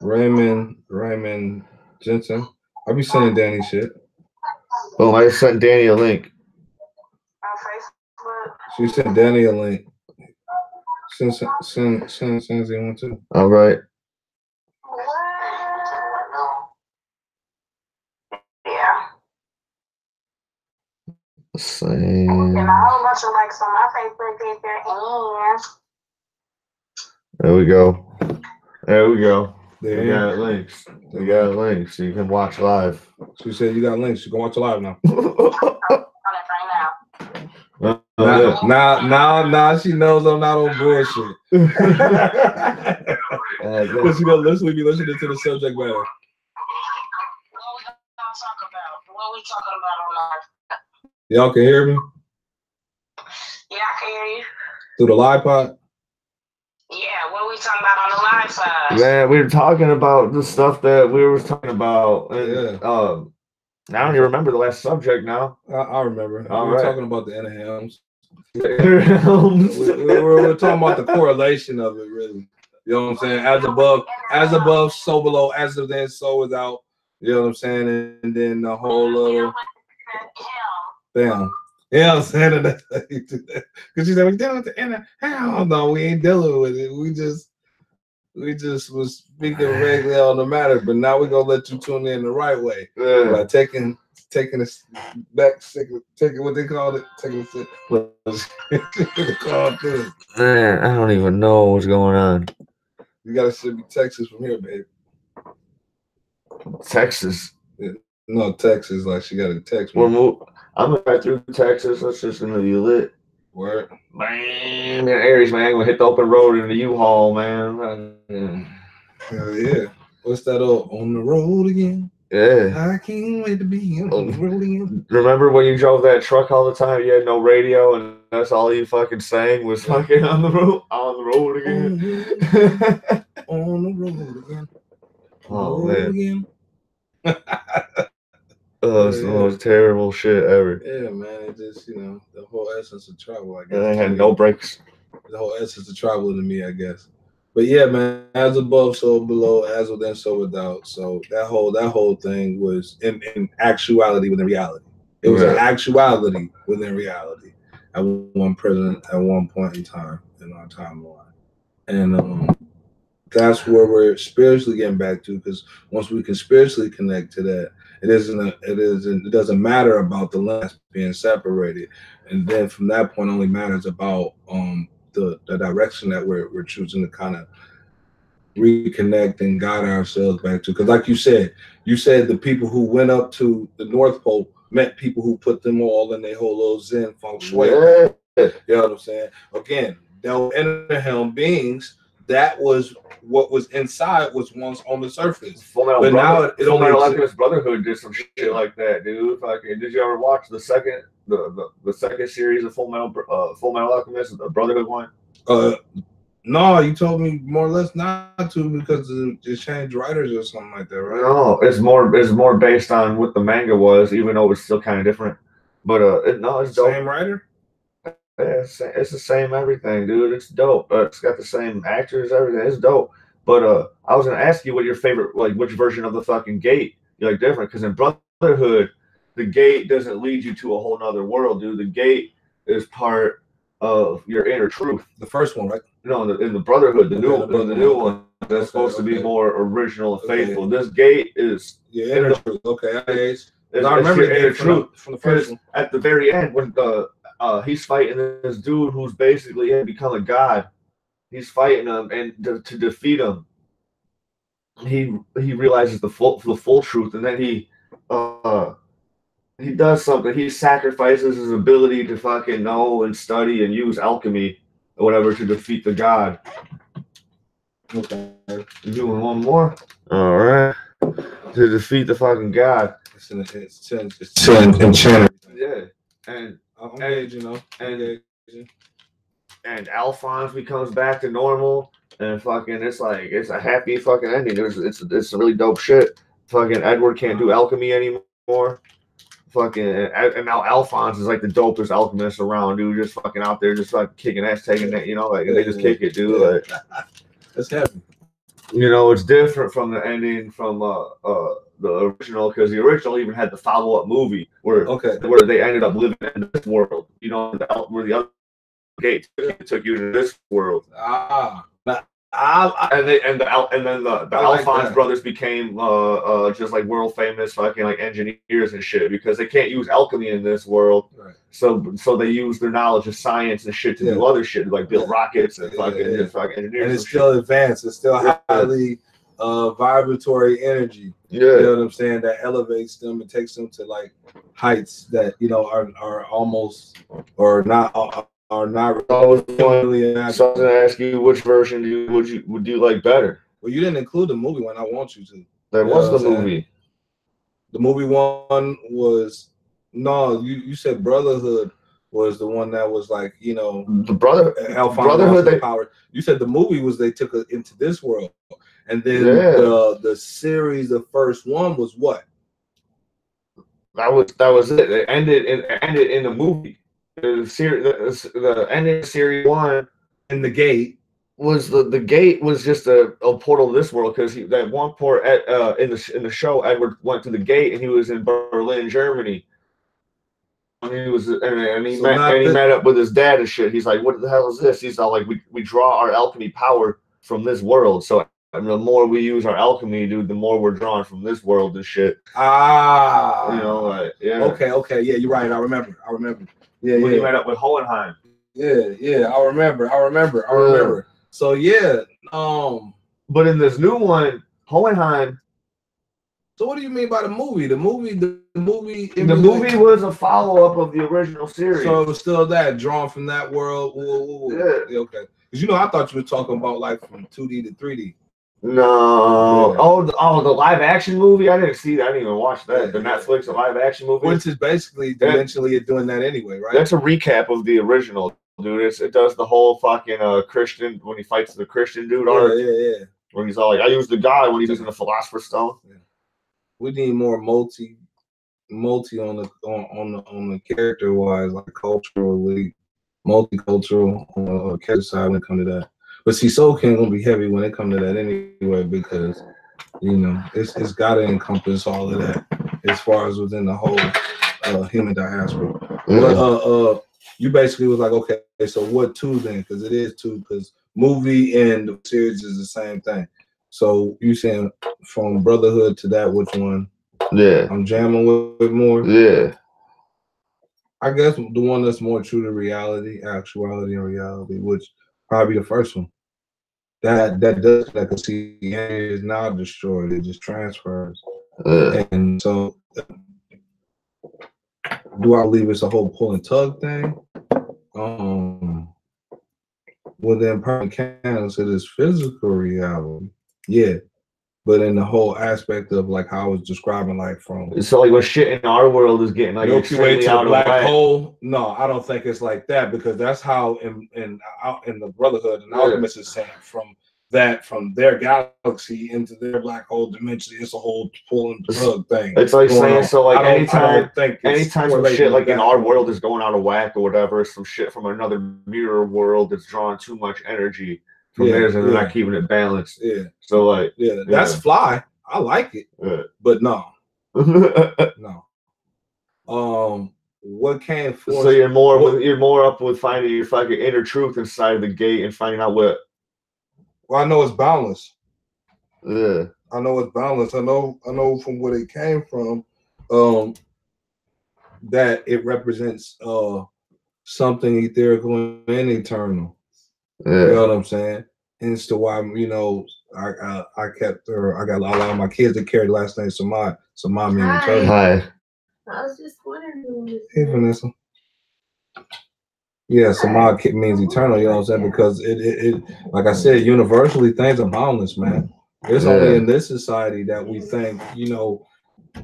Raymond Jensen. I'll be saying Danny shit. Oh, I just sent Danny a link. She sent Danny a link. Send one too. All right. Same. And a whole bunch of likes on my Facebook picture and there we go. There We got links. So you can watch live. She said you got links. You can watch it live now. Now she knows I'm not on bullshit. Because she gonna literally be listening to the subject matter. What we talking about on live? Y'all can hear me? Yeah, I can hear you. Through the live pod? Yeah, what we talking about on the live side? Man, we were talking about the stuff that we were talking about. And, I don't even remember the last subject now. I remember. All we were right. talking about the inner helms. we were talking about the correlation of it, really. You know what I'm saying? As above, so below, as within, so without. You know what I'm saying? And then the whole little damn. You know what I'm saying? Because she said, we're dealing with the inner. Hell no, we ain't dealing with it. We just was speaking regularly on the matter, but now we're gonna let you tune in the right way. Yeah. By taking us back, taking what they call it, taking it. Man, I don't even know what's going on. You gotta should be Texas from here, baby. Texas. Yeah. No, Texas, like she got a text me. I'm gonna drive through Texas. That's just gonna be lit. Word. Man, Aries, man, gonna hit the open road in the U-Haul, man. Hell yeah. What's that on the road again? Yeah. I can't wait to be on the road again. Remember when you drove that truck all the time? You had no radio, and that's all you fucking sang was fucking on the road again. On the road again. Oh road man. again. Oh, it's the most terrible shit ever. Yeah, man. It just, the whole essence of travel, I guess. And I had no brakes. The whole essence of travel to me, I guess. But yeah, man, as above, so below, as within, so without. So that whole thing was in actuality within reality. It was an actuality within reality at one present, at one point in time in our timeline. And that's where we're spiritually getting back to, because once we can spiritually connect to that, it doesn't matter about the lines being separated. And then from that point only matters about the direction that we're choosing to kind of reconnect and guide ourselves back to. Because like you said the people who went up to the North Pole met people who put them all in their whole little Zen feng shui. You know what I'm saying? Again, they'll Helm beings. That was what was inside was once on the surface. But now it only Alchemist Brotherhood did some shit like that, dude. Fucking, did you ever watch the second series of Full Metal Alchemist, the Brotherhood one? No, you told me more or less not to because it changed writers or something like that, right? No, it's more based on what the manga was, even though it's still kind of different. But it's dope. Same writer. Yeah, it's the same everything, dude. It's dope. It's got the same actors, everything. It's dope. But I was gonna ask you what your favorite, like, which version of the fucking gate you like different? Because in Brotherhood, the gate doesn't lead you to a whole nother world, dude. The gate is part of your inner truth. The first one, right? No, in the Brotherhood, the new one that's supposed to be more original and faithful. This gate is inner truth. Okay, I remember your inner truth from the first one. At the very end, when he's fighting this dude who's basically become a god. He's fighting him, and to defeat him, he realizes the full truth, and then he does something. He sacrifices his ability to fucking know and study and use alchemy or whatever to defeat the god. Okay, you're doing one more. All right, to defeat the fucking god. It's enchanted. Yeah, and Alphonse becomes back to normal, and fucking it's a happy fucking ending. It's really dope shit. Fucking Edward can't do alchemy anymore. Fucking and now Alphonse is like the dopest alchemist around, dude. Just fucking out there, just like kicking ass, taking that, they just kick it, dude. Like that's heavy. It's different from the ending from the original, because the original even had the follow-up movie where they ended up living in this world. Where the other gate took you to this world. And then the Alphonse brothers became just like world famous fucking like engineers and shit, because they can't use alchemy in this world. Right. So they use their knowledge of science and shit to do other shit, like build rockets and fucking engineers. And it's still advanced. It's still highly vibratory energy. Yeah. You know what I'm saying? That elevates them and takes them to like heights that are almost or not. Are not really. So I was gonna ask you, which version would you like better? Well, you didn't include the movie one. I want you to. That was the movie. The movie one was you said Brotherhood was the one that was like the Brotherhood power. You said the movie was they took it into this world, and then the series, the first one was what? That was it. It ended in the movie. The ending of series one in the gate was the gate was just a portal to this world, because that one port in the show Edward went to the gate and he was in Berlin, Germany. And he met up with his dad and shit. He's like, "What the hell is this?" He's all like, "We draw our alchemy power from this world. So the more we use our alchemy, dude, the more we're drawn from this world and shit." Okay, yeah, you're right. I remember. Yeah, when he met up with Hohenheim. Yeah, I remember. So yeah, but in this new one, Hohenheim. So what do you mean by the movie? The movie was a follow-up of the original series. So it was still that drawn from that world. Yeah, okay. Because I thought you were talking about like from 2D to 3D. No. Yeah. Oh, the live action movie. I didn't see that. I didn't even watch that. The Netflix live action movie, which is basically dimensionally doing that anyway, right? That's a recap of the original, dude. It does the whole fucking Christian when he fights the Christian dude arc. Yeah. When he's all like, I use the guy when he's using the Philosopher's Stone. Yeah. We need more multi on the character wise, like culturally, multicultural on the character side when it comes to that. But see, Soul King gonna be heavy when it comes to that anyway, because you know it's gotta encompass all of that as far as within the whole human diaspora. But you basically was like, okay, so what two then? Because it is two, because movie and the series is the same thing. So you saying from Brotherhood to that, which one? Yeah, I'm jamming with more. Yeah, I guess the one that's more true to reality, actuality, and reality, which probably the first one. That does that, because see, the energy is now destroyed. It just transfers. And so, do I believe it's a whole pull and tug thing? Well, then probably counts it as physical reality. Yeah. But in the whole aspect of like how I was describing, like from so like what shit in our world is getting like Milky Way to the out black of hole. No, I don't think it's like that, because that's how in the Brotherhood and Alchemist is saying from their galaxy into their black hole dimension, it's a whole pull and plug thing. It's like saying on. so like anytime some shit like in our way. world is going out of whack or whatever, some shit from another mirror world that's drawing too much energy from theirs and they're not keeping it balanced. Yeah. So like that's fly. I like it. But no. No. What came forth? So you're more up with finding your fucking inner truth inside the gate and finding out what. Well, I know it's boundless. Yeah. I know it's boundless. I know from where it came from, that it represents something etherical and eternal. Yeah. You know what I'm saying? And as to why, you know, I kept her. I got a lot of my kids that carry the last name Samad. Samad means eternal. Hi. I was just wondering. Hey, Vanessa. Yeah, Samad means eternal. You know what I'm saying? Because it like I said, universally things are boundless, man. It's only in this society that we think, you know,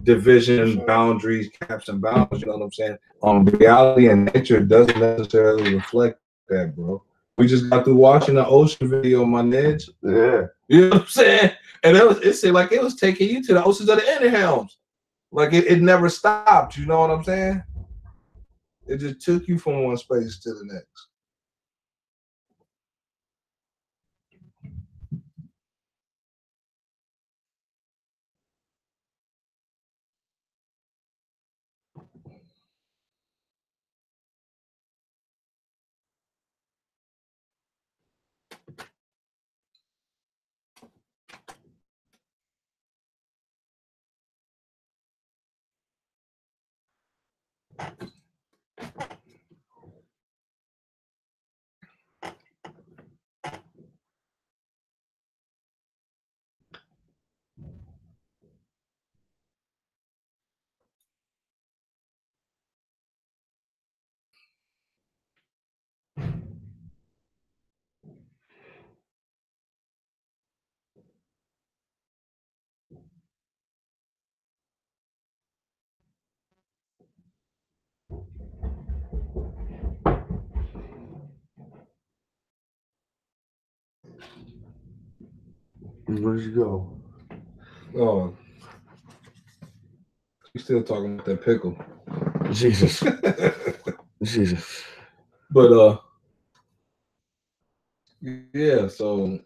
division, boundaries, caps and bounds. You know what I'm saying? Reality and nature doesn't necessarily reflect that, bro. We just got through watching the ocean video, my nigga. Yeah. You know what I'm saying? And it seemed like it was taking you to the oceans of the inner helms. Like it never stopped. You know what I'm saying? It just took you from one space to the next. Where'd you go? Oh, you still talking about that pickle? Jesus. Jesus. But yeah. So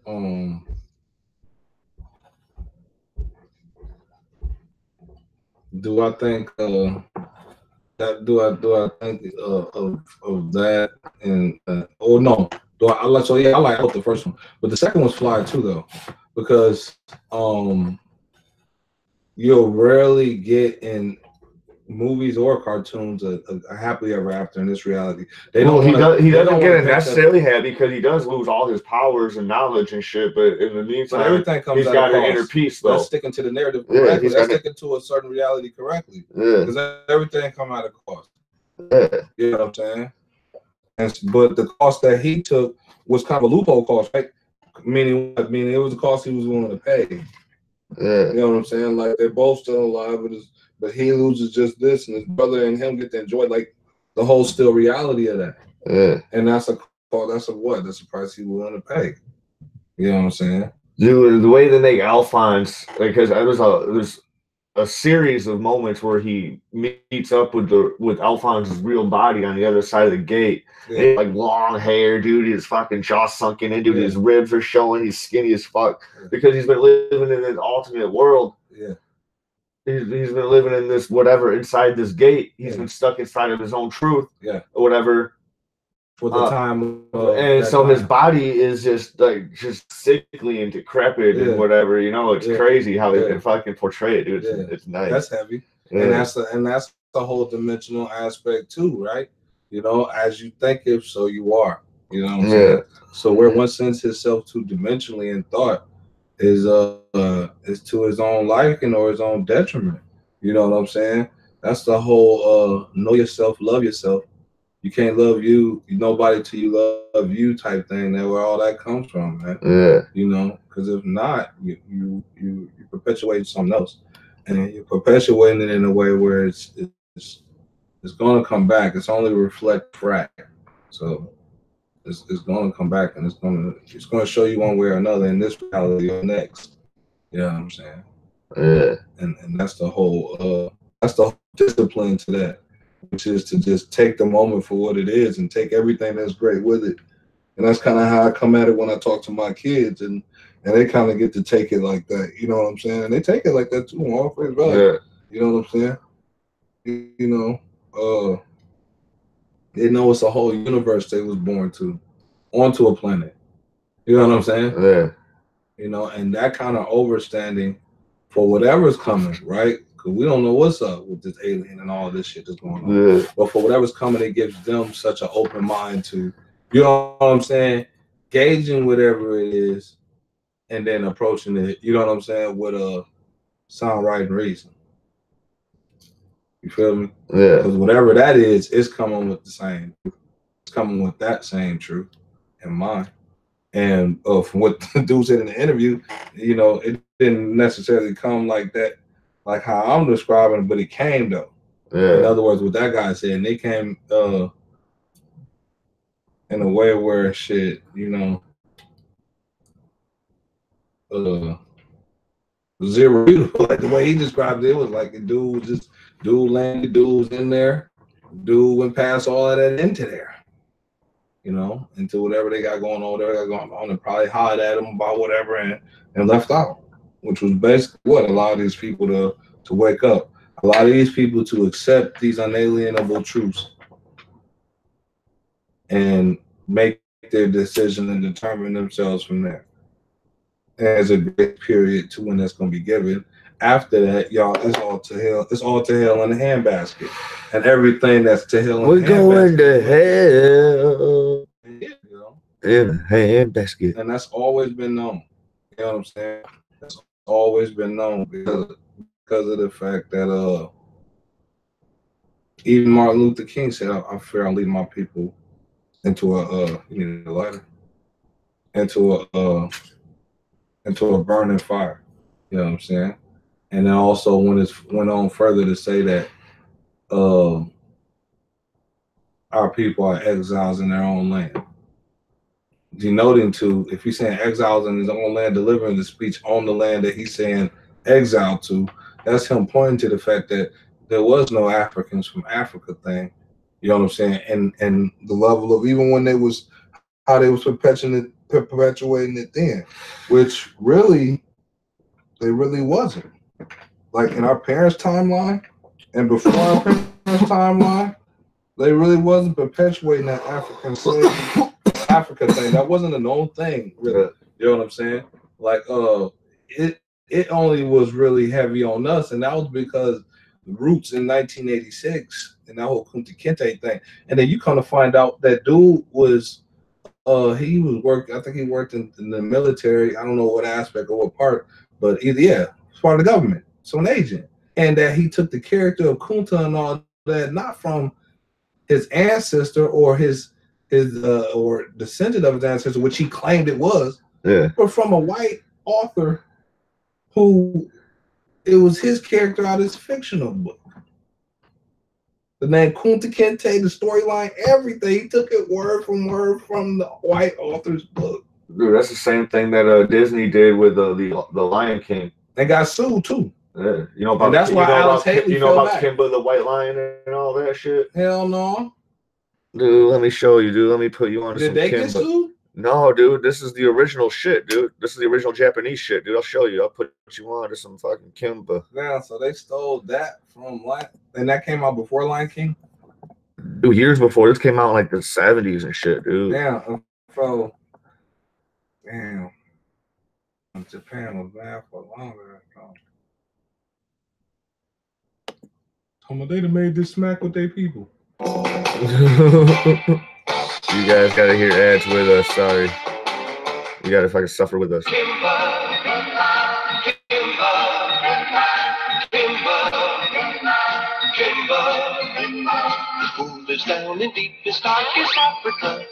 do I think that do I think of that and or no? Do I like so? Yeah, I like the first one, but the second one's fly too though, because you'll rarely get in movies or cartoons a happily ever after in this reality. He doesn't get it necessarily happy because he does lose all his powers and knowledge and shit. But in the meantime, everything comes he's got an inner peace though. That's sticking to the narrative correctly. That's sticking to a certain reality correctly. Yeah, because everything come out of cost. Yeah, you know what I'm saying. But the cost that he took was kind of a loophole cost, right? Meaning it was the cost he was willing to pay. Yeah. You know what I'm saying? Like they're both still alive, but he loses just this, and his brother and him get to enjoy like the whole still reality of that. Yeah. And that's a price he willing to pay. You know what I'm saying? Dude, the way they make Alphonse, because there's a series of moments where he meets up with Alphonse's real body on the other side of the gate. Yeah. And, like long hair, dude. His fucking jaw sunken in, dude. Yeah. His ribs are showing. He's skinny as fuck because he's been living in an alternate world. Yeah. He's been living in this whatever inside this gate. He's been stuck inside of his own truth. Yeah. Or whatever. For the time. And so his body is just sickly and decrepit and whatever. You know, it's crazy how they can fucking portray it, dude. It's nice. That's heavy. And that's the whole dimensional aspect too, right? You know, as you think if, so you are. You know what I'm saying? So where one sends himself to dimensionally in thought is to his own liking or his own detriment. You know what I'm saying? That's the whole know yourself, love yourself. You can't love nobody till you love you type thing. That where all that comes from, man. Yeah. You know, because if not, you perpetuate something else, and you're perpetuating it in a way where it's going to come back. It's only reflect frack, so it's going to come back, and it's going to show you one way or another in this reality or next. You know what I'm saying? Yeah. And that's the whole discipline to that, which is to just take the moment for what it is and take everything that's great with it. And that's kind of how I come at it when I talk to my kids, and they kind of get to take it like that. You know what I'm saying? And they take it like that too. All face value. Yeah. You know what I'm saying? You know, they know it's a whole universe they was born to, onto a planet. You know what I'm saying? Yeah. You know, and that kind of overstanding for whatever's coming, right? Because we don't know what's up with this alien and all this shit that's going on. Yeah. But for whatever's coming, it gives them such an open mind to, you know what I'm saying, gauging whatever it is and then approaching it, you know what I'm saying, with a sound, right, and reason. You feel me? Yeah. Because whatever that is, it's coming with the same. It's coming with that same truth in mind. And from what the dude said in the interview, you know, it didn't necessarily come like that, like how I'm describing it, but it came though. Yeah. In other words, what that guy said, and it came in a way where shit, you know, zero. Like the way he described it, it was like a dude landed, dude was in there, dude went past all of that into there. You know, into whatever they got going on, and probably hollered at him about whatever and left out, which was basically what allowed these people to wake up. A lot of these people to accept these unalienable truths and make their decision and determine themselves from there. And there's a great period to when that's going to be given. After that, y'all, it's all to hell. It's all to hell in the handbasket, and everything that's to hell. We're going to hell. Yeah, you know, in the handbasket. And that's always been known. You know what I'm saying? That's always been known because of the fact that even Martin Luther King said, "I fear I'll lead my people into you need a lighter, into a burning fire." You know what I'm saying? And then also went on further to say that our people are exiles in their own land. Denoting to, if he's saying exiles in his own land, delivering the speech on the land that he's saying exile to, that's him pointing to the fact that there was no Africans from Africa thing. You know what I'm saying? And the level of even when how they was perpetuating it then, which really, they really wasn't. Like in our parents' timeline and before our parents' timeline, they really wasn't perpetuating that African slavery, Africa thing. That wasn't a known thing, really. You know what I'm saying? Like, it only was really heavy on us, and that was because the roots in 1986 and that whole Kunta Kinte thing. And then you kind of find out that dude was, he was working. I think he worked in the military. I don't know what aspect or what part, but either it's part of the government. So an agent, and that he took the character of Kunta and all that not from his ancestor or his or descendant of his ancestor, which he claimed it was, Yeah. but from a white author who it was his character out of his fictional book. The name Kunta Kinte, the storyline, everything. He took it word from the white author's book. Dude, that's the same thing that Disney did with the Lion King. And got sued too. Yeah, you know about And that's why Alice Haley you know fell about back. Kimba the White Lion and all that shit. Hell no. Dude, let me show you, dude. Let me put you on some Did they Kimba. get sued? No, dude, this is the original shit, dude. This is the original Japanese shit, dude. I'll show you. I'll put you on to some fucking Kimba. Yeah, so they stole that from Lion, and that came out before Lion King. Dude, years before. This came out in like the 70s and shit, dude. Damn, so damn. Japan was bad for longer. They done made this smack with their people. You guys gotta hear ads with us. Sorry. You gotta fucking suffer with us. Who lives down in deepest, darkest Africa?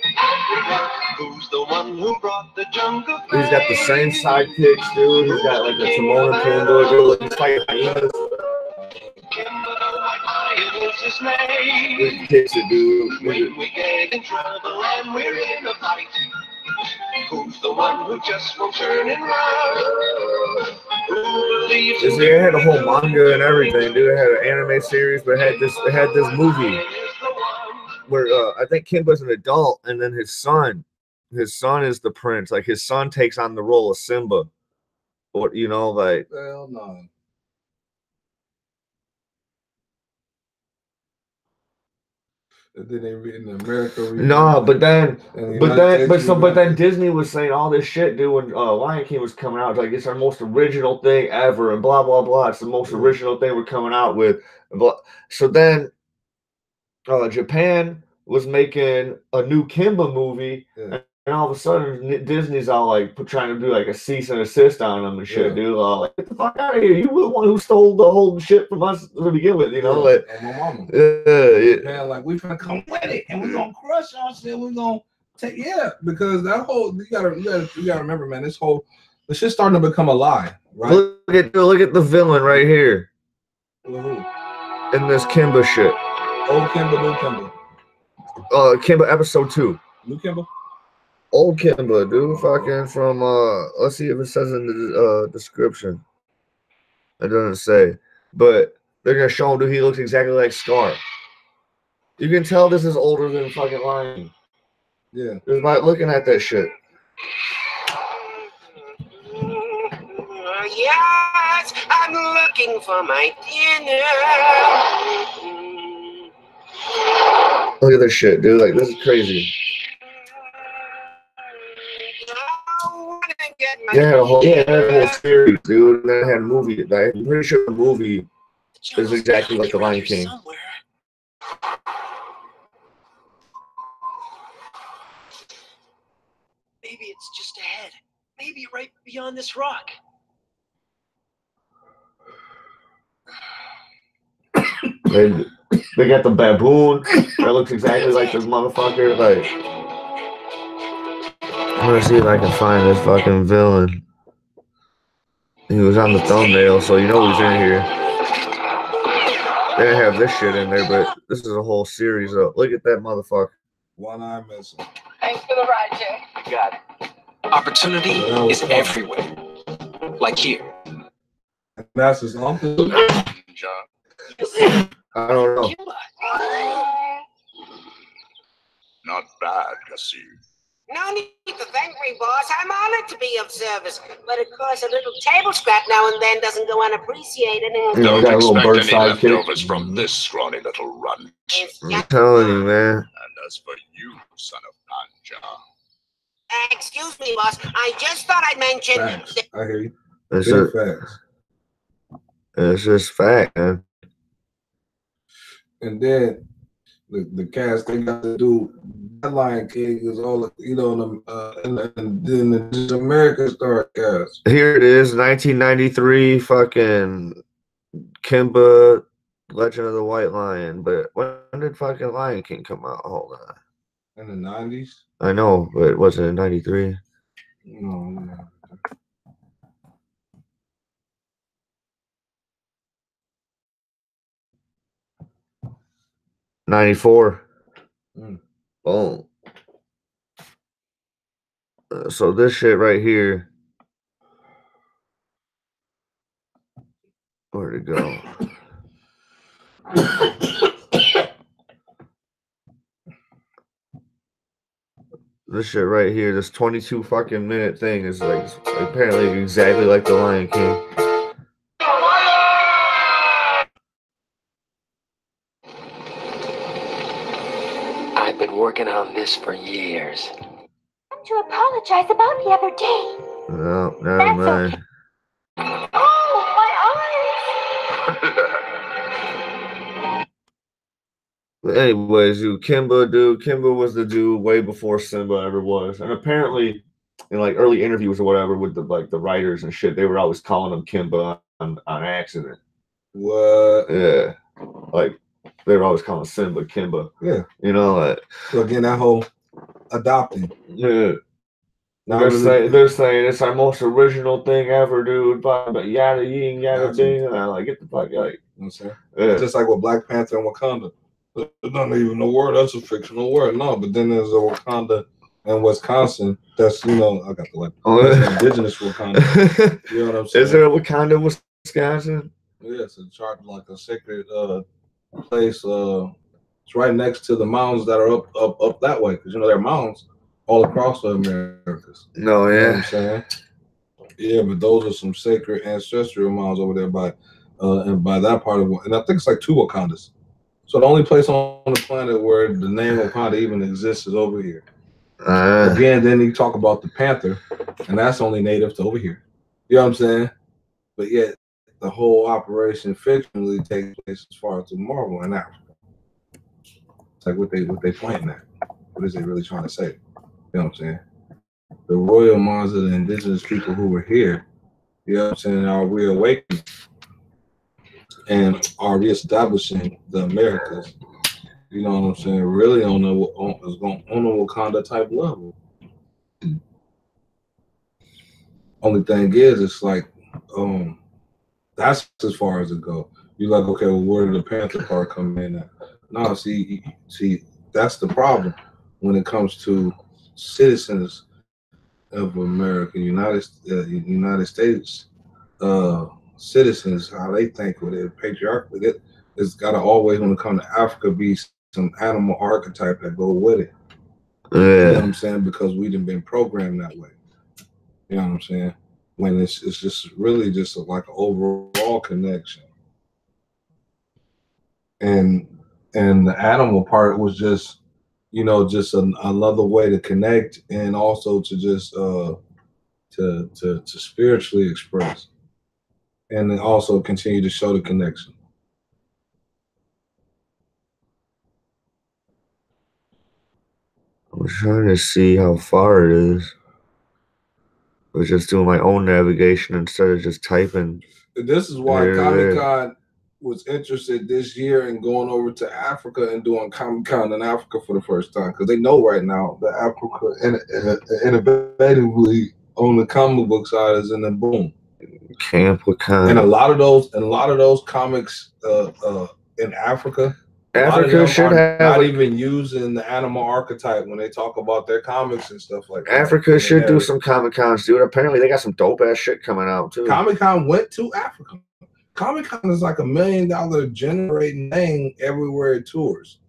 Who's the one who brought the jungle? He's got the same sidekicks, dude. He's got like the Timone and Pumbaa, dude. He's fighting hyenas. He kicks it, dude. When we get in trouble and we're in a fight, who's the one who just won't turn and run? Who believes in They had a whole manga and everything, dude. It had an anime series, but it had this movie where I think Kimba's an adult, and then his son is the prince. Like his son takes on the role of Simba, or you know, like. Hell no. And then they in America. No, but then Disney was saying all this shit, dude. When Lion King was coming out, like it's our most original thing ever, and blah blah blah. It's the most original thing we're coming out with. So then, Japan was making a new Kimba movie, and all of a sudden Disney's all like trying to do like a cease and assist on them and shit, dude. Like, get the fuck out of here! You were the one who stole the whole shit from us to begin with, you know? Like, my mama. Man, like we finna come with it, and we're gonna crush our shit. We're gonna take because that whole you gotta remember, man. The shit's starting to become a lie, right? Look at the villain right here Who? in this Kimba shit. Old Kimba, new Kimba. Kimba episode 2. New Kimba. Old Kimba, dude, fucking from let's see if it says in the description. It doesn't say, but they're gonna show him, dude. He looks exactly like Scar. You can tell this is older than fucking Lion. Yeah, just by looking at that shit. Yes, I'm looking for my dinner. Look at this shit, dude. Like this is crazy. Yeah, a whole series, dude. And then it had a movie. Like, I'm pretty sure the movie is exactly like the Lion King. Maybe it's just ahead. Maybe right beyond this rock. They got the baboon that looks exactly like this motherfucker. Like, I'm gonna see if I can find this fucking villain. He was on the thumbnail, so you know he's in here. They didn't have this shit in there, but this is a whole series of. Look at that motherfucker. One eye missing. Thanks for the ride, Jay. Got it. Opportunity is everywhere. Like here. That's his uncle. John. I don't know. Not bad, Gussie. No need to thank me, boss. I'm honored to be of service. But of course, a little table scrap now and then doesn't go unappreciated. Don't got a little bird expect any sidekick. leftovers from this scrawny little runt. I'm telling you, man. And as for you, son of Panja, Excuse me, boss. I just thought I'd mention. Facts. I hear you. It's Big facts. just fact, man. And then the cast they got to do that Lion King is all and then the American Star cast. Here it is, 1993, fucking Kimba, Legend of the White Lion. But when did fucking Lion King come out? Hold on. In the 90s. I know, but it wasn't in 93. No. 94. Mm. Boom. So this shit right here. Where'd it go? This shit right here, this 22 fucking minute thing is like apparently exactly like the Lion King. I've been working on this for years. To apologize about the other day. No, never mind. Oh, my But anyways, Kimba was the dude way before Simba ever was. And apparently in like early interviews or whatever with the writers and shit, they were always calling him Kimba on accident. What? Yeah. Like they were always calling Simba Kimba. Yeah. You know, like so again that whole adopting. Yeah. They're saying it's our most original thing ever, dude. But yada ying, yada ding. And I'm like, get the fuck out. You know what I'm saying? Yeah. Just like with Black Panther and Wakanda. It's not even a word, that's a fictional word. No, but then there's a Wakanda in Wisconsin. That's, I got the like indigenous Wakanda. You know what I'm saying? Is there a Wakanda, Wisconsin? Yeah, it's a chart like a sacred place. It's right next to the mountains that are up that way. Because there are mountains all across the Americas. No, You know yeah. what I'm saying? Yeah, but those are some sacred ancestral mounds over there by and by that part of and I think it's like 2 Wakandas. So the only place on the planet where the name Wakanda even exists is over here. Again, then you talk about the panther, and that's only native to over here. You know what I'm saying? But yet the whole operation fictionally takes place as far as the Marvel and Africa. It's like what they pointing at. What is they really trying to say? You know what I'm saying? The royal minds of the indigenous people who were here, you know what I'm saying, are reawakening and are reestablishing the Americas. You know what I'm saying? Really on a Wakanda type level. Only thing is, it's like, that's as far as it goes. You're like, okay, well, where did the Panther part come in at? No, see, that's the problem when it comes to citizens of America, United States citizens, how they think with it, patriarchally. It's got to always, when it comes to Africa, be some animal archetype that go with it. Yeah. You know what I'm saying? Because we done been programmed that way. You know what I'm saying? When it's just really just like an overall connection. And the animal part was just, just another way to connect and also to just to spiritually express. And then also continue to show the connection. I'm trying to see how far it is. I was just doing my own navigation instead of just typing. This is why Comic-Con was interested this year in going over to Africa and doing Comic-Con in Africa for the first time. Because they know right now that Africa innovatively on the comic book side is in the boom. Camp Wakanda. And a lot of those comics in Africa should have not even using the animal archetype when they talk about their comics and stuff like that. Africa should do some Comic-Cons, dude. Apparently they got some dope ass shit coming out too. Comic-Con went to Africa. Comic-Con is like $1 million generating thing everywhere it tours.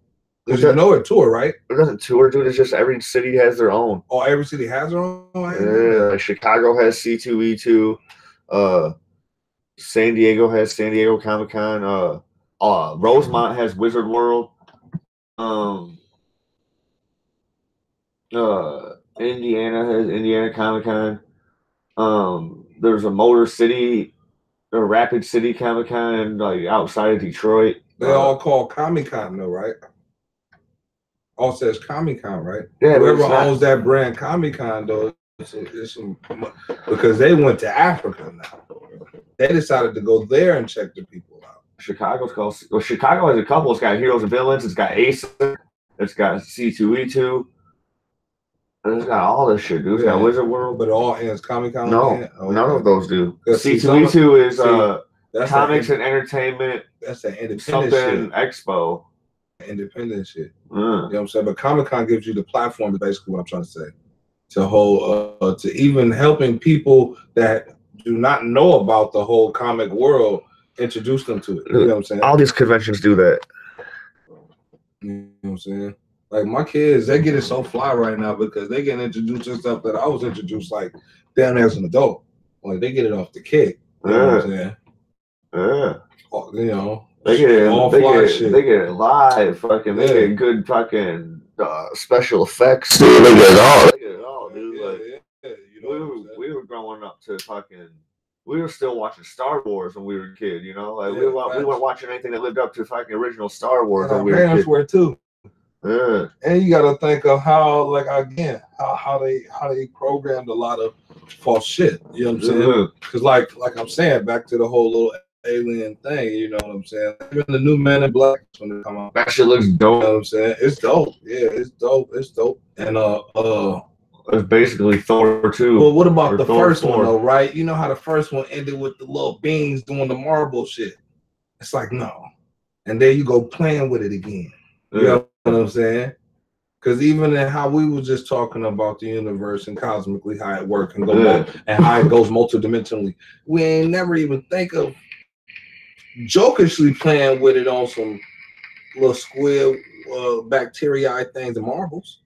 Because it tour, right? It doesn't tour, dude. It's just every city has their own. Oh, every city has their own? Yeah, like Chicago has C2E2. San Diego has San Diego Comic-Con. Rosemont has Wizard World. Indiana has Indiana Comic-Con. There's a Motor City or Rapid City Comic-Con like outside of Detroit. They all call Comic-Con though, right? All says Comic-Con, right? Yeah, whoever owns that brand Comic-Con though, it's because they went to Africa now. They decided to go there and check the people out. Chicago has a couple. It's got Heroes and Villains. It's got Ace. It's got C2E2. It's got all this shit, dude. It's got Wizard World. But it all ends Comic Con. No, none of those do. See, C2E2 is that's comics and entertainment. That's an independent something shit. Expo. Independent shit. You know what I'm saying? But Comic Con gives you the platform, is basically what I'm trying to say. To whole to even helping people that do not know about the whole comic world, introduce them to it. You know what I'm saying? All these conventions do that. You know what I'm saying? Like my kids, they get it so fly right now because they get introduced to stuff that I was introduced like down as an adult. Like they get it off the kick. You know what I'm saying? You know, they get it all fly shit. They get it live, fucking. They get good fucking special effects. They get it all. They get it all, dude. You know, we were growing up to fucking. We were still watching Star Wars when we were a kid. You know, like we weren't watching anything that lived up to fucking original Star Wars when we were a kid. Were too. And you got to think of how, like again, how they programmed a lot of false shit. You know what I'm saying? Because like I'm saying, back to the whole little alien thing. You know what I'm saying? Even the new Men in Black when they come out, that shit looks dope. You know what I'm saying? It's dope. Yeah, it's dope. It's dope. And it's basically Thor 2. Well, what about the Thor first 4. one though? Right? You know how the first one ended with the little beings doing the marble shit. It's like no, and there you go playing with it again. You know what I'm saying? Because even in how we were just talking about the universe and cosmically how it works and and how it goes multidimensionally, we ain't never even think of jokishly playing with it on some little squid bacteria things and marbles.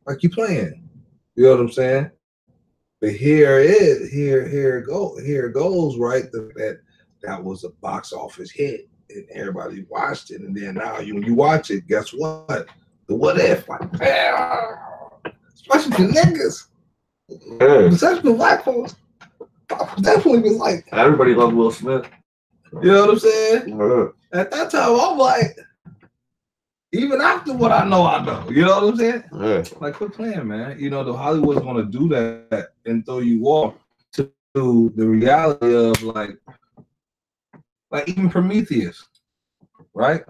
Like you playing. You know what I'm saying? But here it goes, right? That was a box office hit. And everybody watched it, and then now when you watch it, guess what? The what if, like, especially for niggas, especially for black folks, definitely was like everybody loved Will Smith. You know what I'm saying? At that time, I'm like, even after what I know, you know what I'm saying? Like, quit playing, man. You know, the Hollywood's gonna do that and throw you off to the reality of like even Prometheus, right?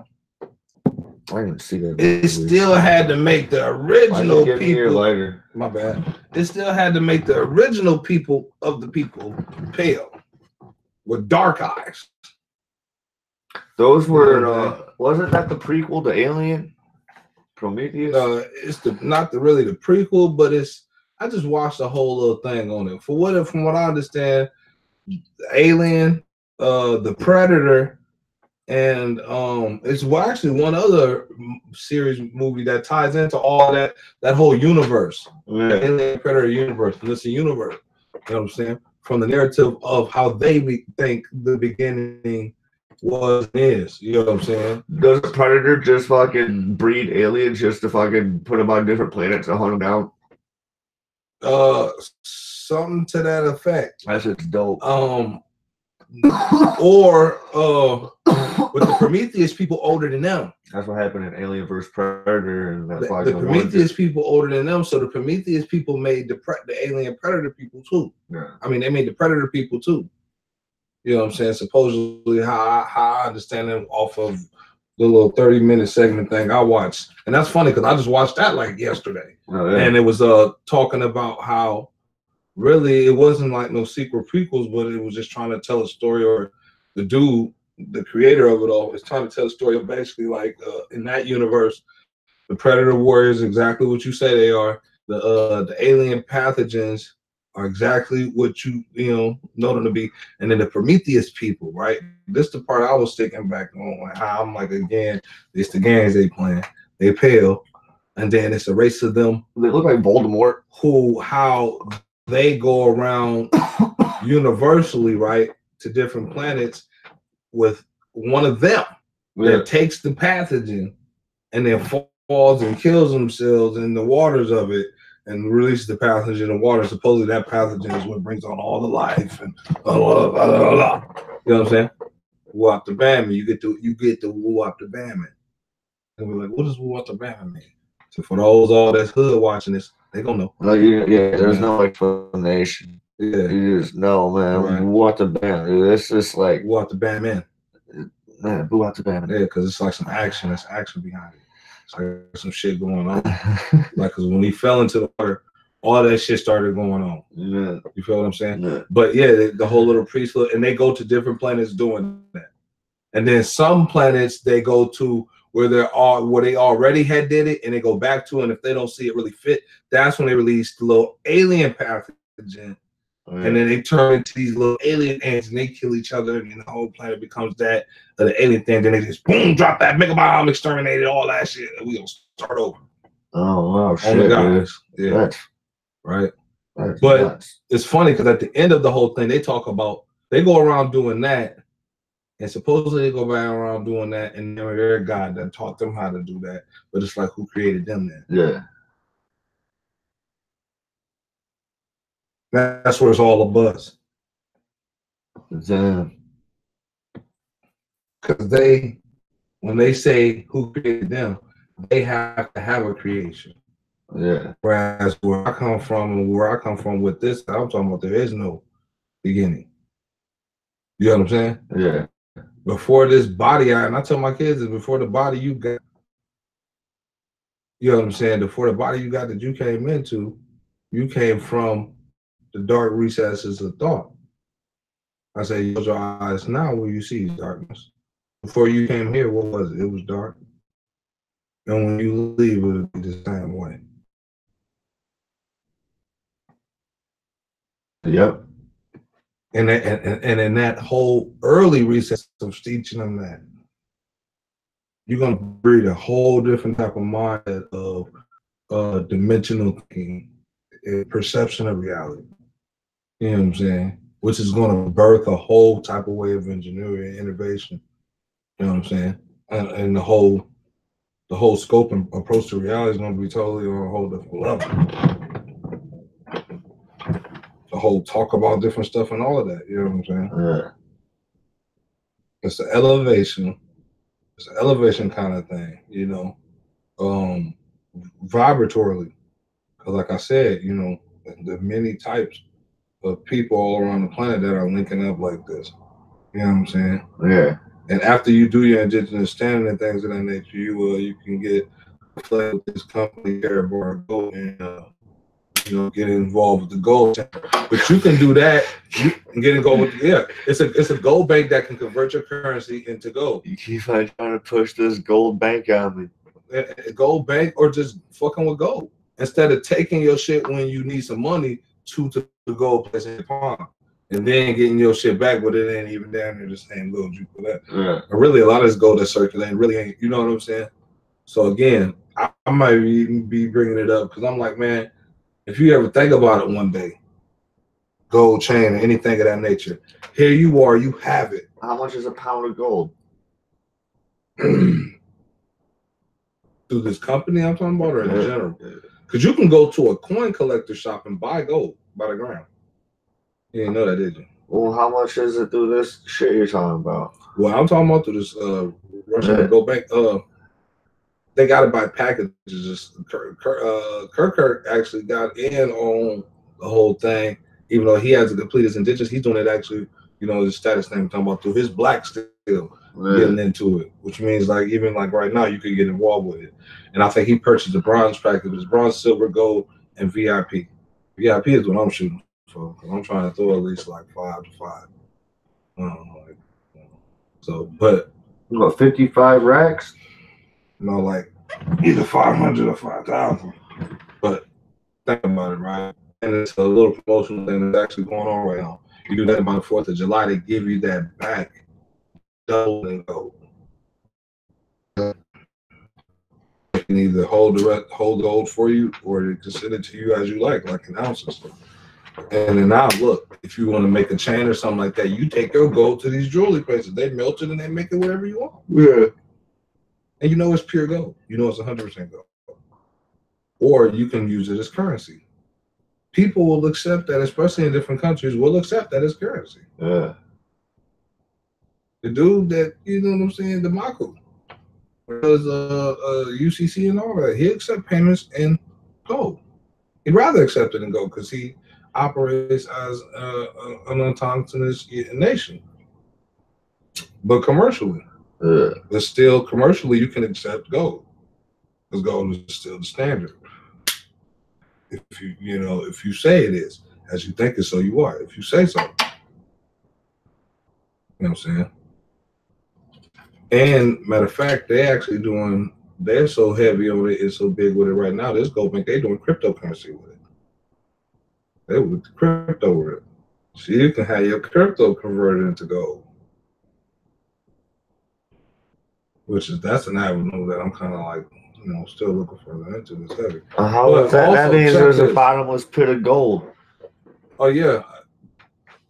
I didn't see that. It still had to make the original people. Later. My bad. It still had to make the original people of the people pale with dark eyes. Those were wasn't that the prequel to Alien? Prometheus? It's not really the prequel, but I just watched the whole little thing on it. From what I understand, Alien, the Predator, and it's actually one other series movie that ties into all that whole universe. Alien Predator universe. And it's a universe. You know what I'm saying? From the narrative of how they think the beginning was and is. You know what I'm saying? Does the Predator just fucking breed aliens just to fucking put them on different planets and hunt them down? Something to that effect. That's just dope. Or with the Prometheus people older than them. That's what happened in Alien vs. Predator, and that's the Prometheus people older than them. So the Prometheus people made the Alien Predator people too. Yeah. I mean, they made the Predator people too. You know what I'm saying? Supposedly, how I understand it off of the little 30-minute segment thing I watched, and that's funny because I just watched that like yesterday, and it was talking about how really it wasn't like no sequel prequels, but it was just trying to tell a story, or the dude, the creator of it all, is trying to tell a story of basically like in that universe, the Predator warriors exactly what you say they are. The alien pathogens are exactly what you know them to be, and then the Prometheus people, right? This is the part I was sticking back on, how I'm like, again, it's the games they playing. They pale, and then it's a race of them. They look like Voldemort. How they go around universally, right, to different planets with one of them that takes the pathogen and then falls and kills themselves in the waters of it and releases the pathogen in the water. Supposedly that pathogen is what brings on all the life and blah, blah, blah, blah, blah. You know what I'm saying? Woo out the Bama. You get the woo out the Bama. And we're like, what does woo out the Bama mean? So for those all that's hood watching this, they gonna know. No, there's no explanation. Yeah, you just know, man. Right. What the band? It's just like what the band, man. Man, boo out the band. Yeah, because it's like some action. There's action behind it. It's like some shit going on. Like, cause when he fell into the water, all that shit started going on. Yeah. You feel what I'm saying? Yeah. But yeah, the whole little priesthood, and they go to different planets doing that. And then some planets they go to where they already had did it, and they go back to, and if they don't see it really fit, that's when they release the little alien pathogen. And then they turn into these little alien ants and they kill each other, and the whole planet becomes that the alien thing. Then they just boom, drop that mega bomb, exterminated all that shit, and we gonna start over. Oh wow, shit, on the guys. Yeah, that's right. That's but nuts. It's funny because at the end of the whole thing, they talk about they go around doing that, and supposedly they go back around doing that, and their God that taught them how to do that. But it's like, who created them then? Yeah. That's where it's all a buzz. Damn. Because when they say who created them, they have to have a creation. Yeah. Whereas where I come from with this, I'm talking about there is no beginning. You know what I'm saying? Yeah. Before this body, and I tell my kids is before the body you got, you know what I'm saying? Before the body you got that you came into, you came from the dark recesses of thought. I say, use your eyes now where you see darkness. Before you came here, what was it? It was dark. And when you leave, it'll be the same way. Yep. And in that whole early recess of teaching them that, you're gonna breed a whole different type of mindset of dimensional thinking, perception of reality. You know what I'm saying? Which is gonna birth a whole type of way of engineering and innovation. You know what I'm saying? And the whole scope and approach to reality is gonna be totally on a whole different level. The whole talk about different stuff and all of that. You know what I'm saying? Yeah. It's an elevation. It's an elevation kind of thing, you know, vibratorily. Because like I said, you know, the many types of people all around the planet that are linking up like this. You know what I'm saying? Yeah. And after you do your indigenous standing and things of that nature, you can get with this company, Carabar Gold, and you know, get involved with the gold. But you can do that. You can get involved with it's a gold bank that can convert your currency into gold. You keep on trying to push this gold bank on me. A gold bank, or just fucking with gold instead of taking your shit when you need some money to the gold place in your palm, and then getting your shit back, but it ain't even down there the same gold you put that. Yeah. And really, a lot of this gold that's circulating really ain't. You know what I'm saying? So again, I might even be bringing it up because I'm like, man, if you ever think about it one day, gold chain or anything of that nature, here you are, you have it. How much is a pound of gold? Through this company I'm talking about, or in general? Because you can go to a coin collector shop and buy gold by the gram. You didn't know that, did you? Well, how much is it through this shit you're talking about? Well, I'm talking about through this Russian gold bank. They got it by packages. Kirk actually got in on the whole thing, even though he has to complete his indigenous. He's doing it actually, you know, his status name I'm talking about through his black still getting into it, which means like even like right now you could get involved with it. And I think he purchased the bronze package. It's bronze, silver, gold, and VIP. VIP is what I'm shooting for. I'm trying to throw at least like 5 to 5. So, but what, 55 racks? You know, like either 500 or 5,000. But think about it, right? And it's a little promotional thing that's actually going on right now. You do that by the 4th of July, they give you that back, double in gold. You can either hold gold for you, or they can send it to you as you like in ounces. And then now, look, if you want to make a chain or something like that, you take your gold to these jewelry places. They melt it and they make it wherever you want. Yeah. And you know it's pure gold. You know it's 100% gold. Or you can use it as currency. People will accept that, especially in different countries, will accept that as currency. Yeah. The dude that, you know what I'm saying, the Mako, does UCC and all that, he accept payments in gold. He'd rather accept it in gold because he operates as an autonomous nation. But commercially, but still commercially, you can accept gold. because gold is still the standard. If if you say it is, as you think it, so you are. If you say so, you know what I'm saying. And matter of fact, they're so heavy on it and so big with it right now. This gold bank, they doing cryptocurrency with it. They with the crypto with it. So you can have your crypto converted into gold. That's an avenue that I'm kind of like, still looking further into. This heavy. How is that? That means there's a bottomless pit of gold. Oh yeah,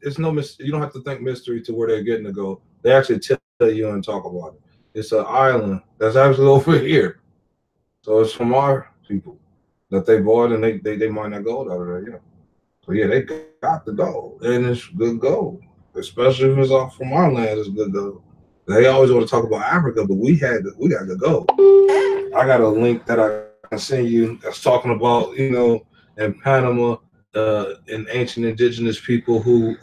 it's no you don't have to think mystery to where they're getting the gold. They actually tell you and talk about it. It's an island that's actually over here. So it's from our people that they bought and they mine that gold out of there. Yeah. So yeah, they got the gold and it's good gold, especially if it's off from our land. It's good gold. They always want to talk about Africa, but we got the gold. I got a link that I can send you that's talking about in Panama. And ancient indigenous people who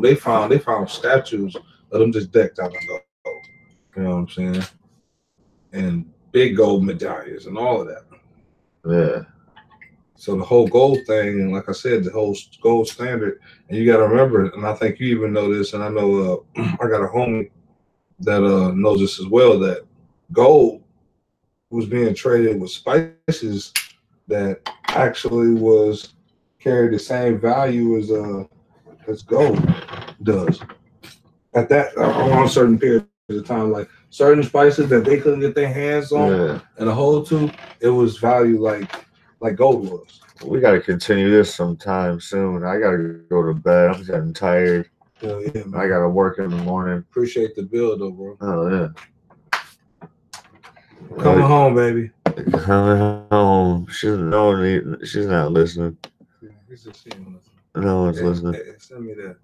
they found statues of them just decked out in gold. You know what I'm saying? And big gold medallions and all of that. Yeah. So the whole gold thing, and like I said, the whole gold standard, and you got to remember, and I think you even know this, and I know I got a homie that knows this as well, that gold was being traded with spices that actually carried the same value as gold does at that on certain periods of time. Like certain spices that they couldn't get their hands on and a hold to, it was valued like gold was. We got to continue this sometime soon. I got to go to bed. I'm getting tired. Hell yeah, man. I got to work in the morning. Appreciate the build though, bro. Oh yeah. Coming home, baby. Coming home. She's not listening. Yeah, he's just seeing us. No one's listening. Hey, send me that.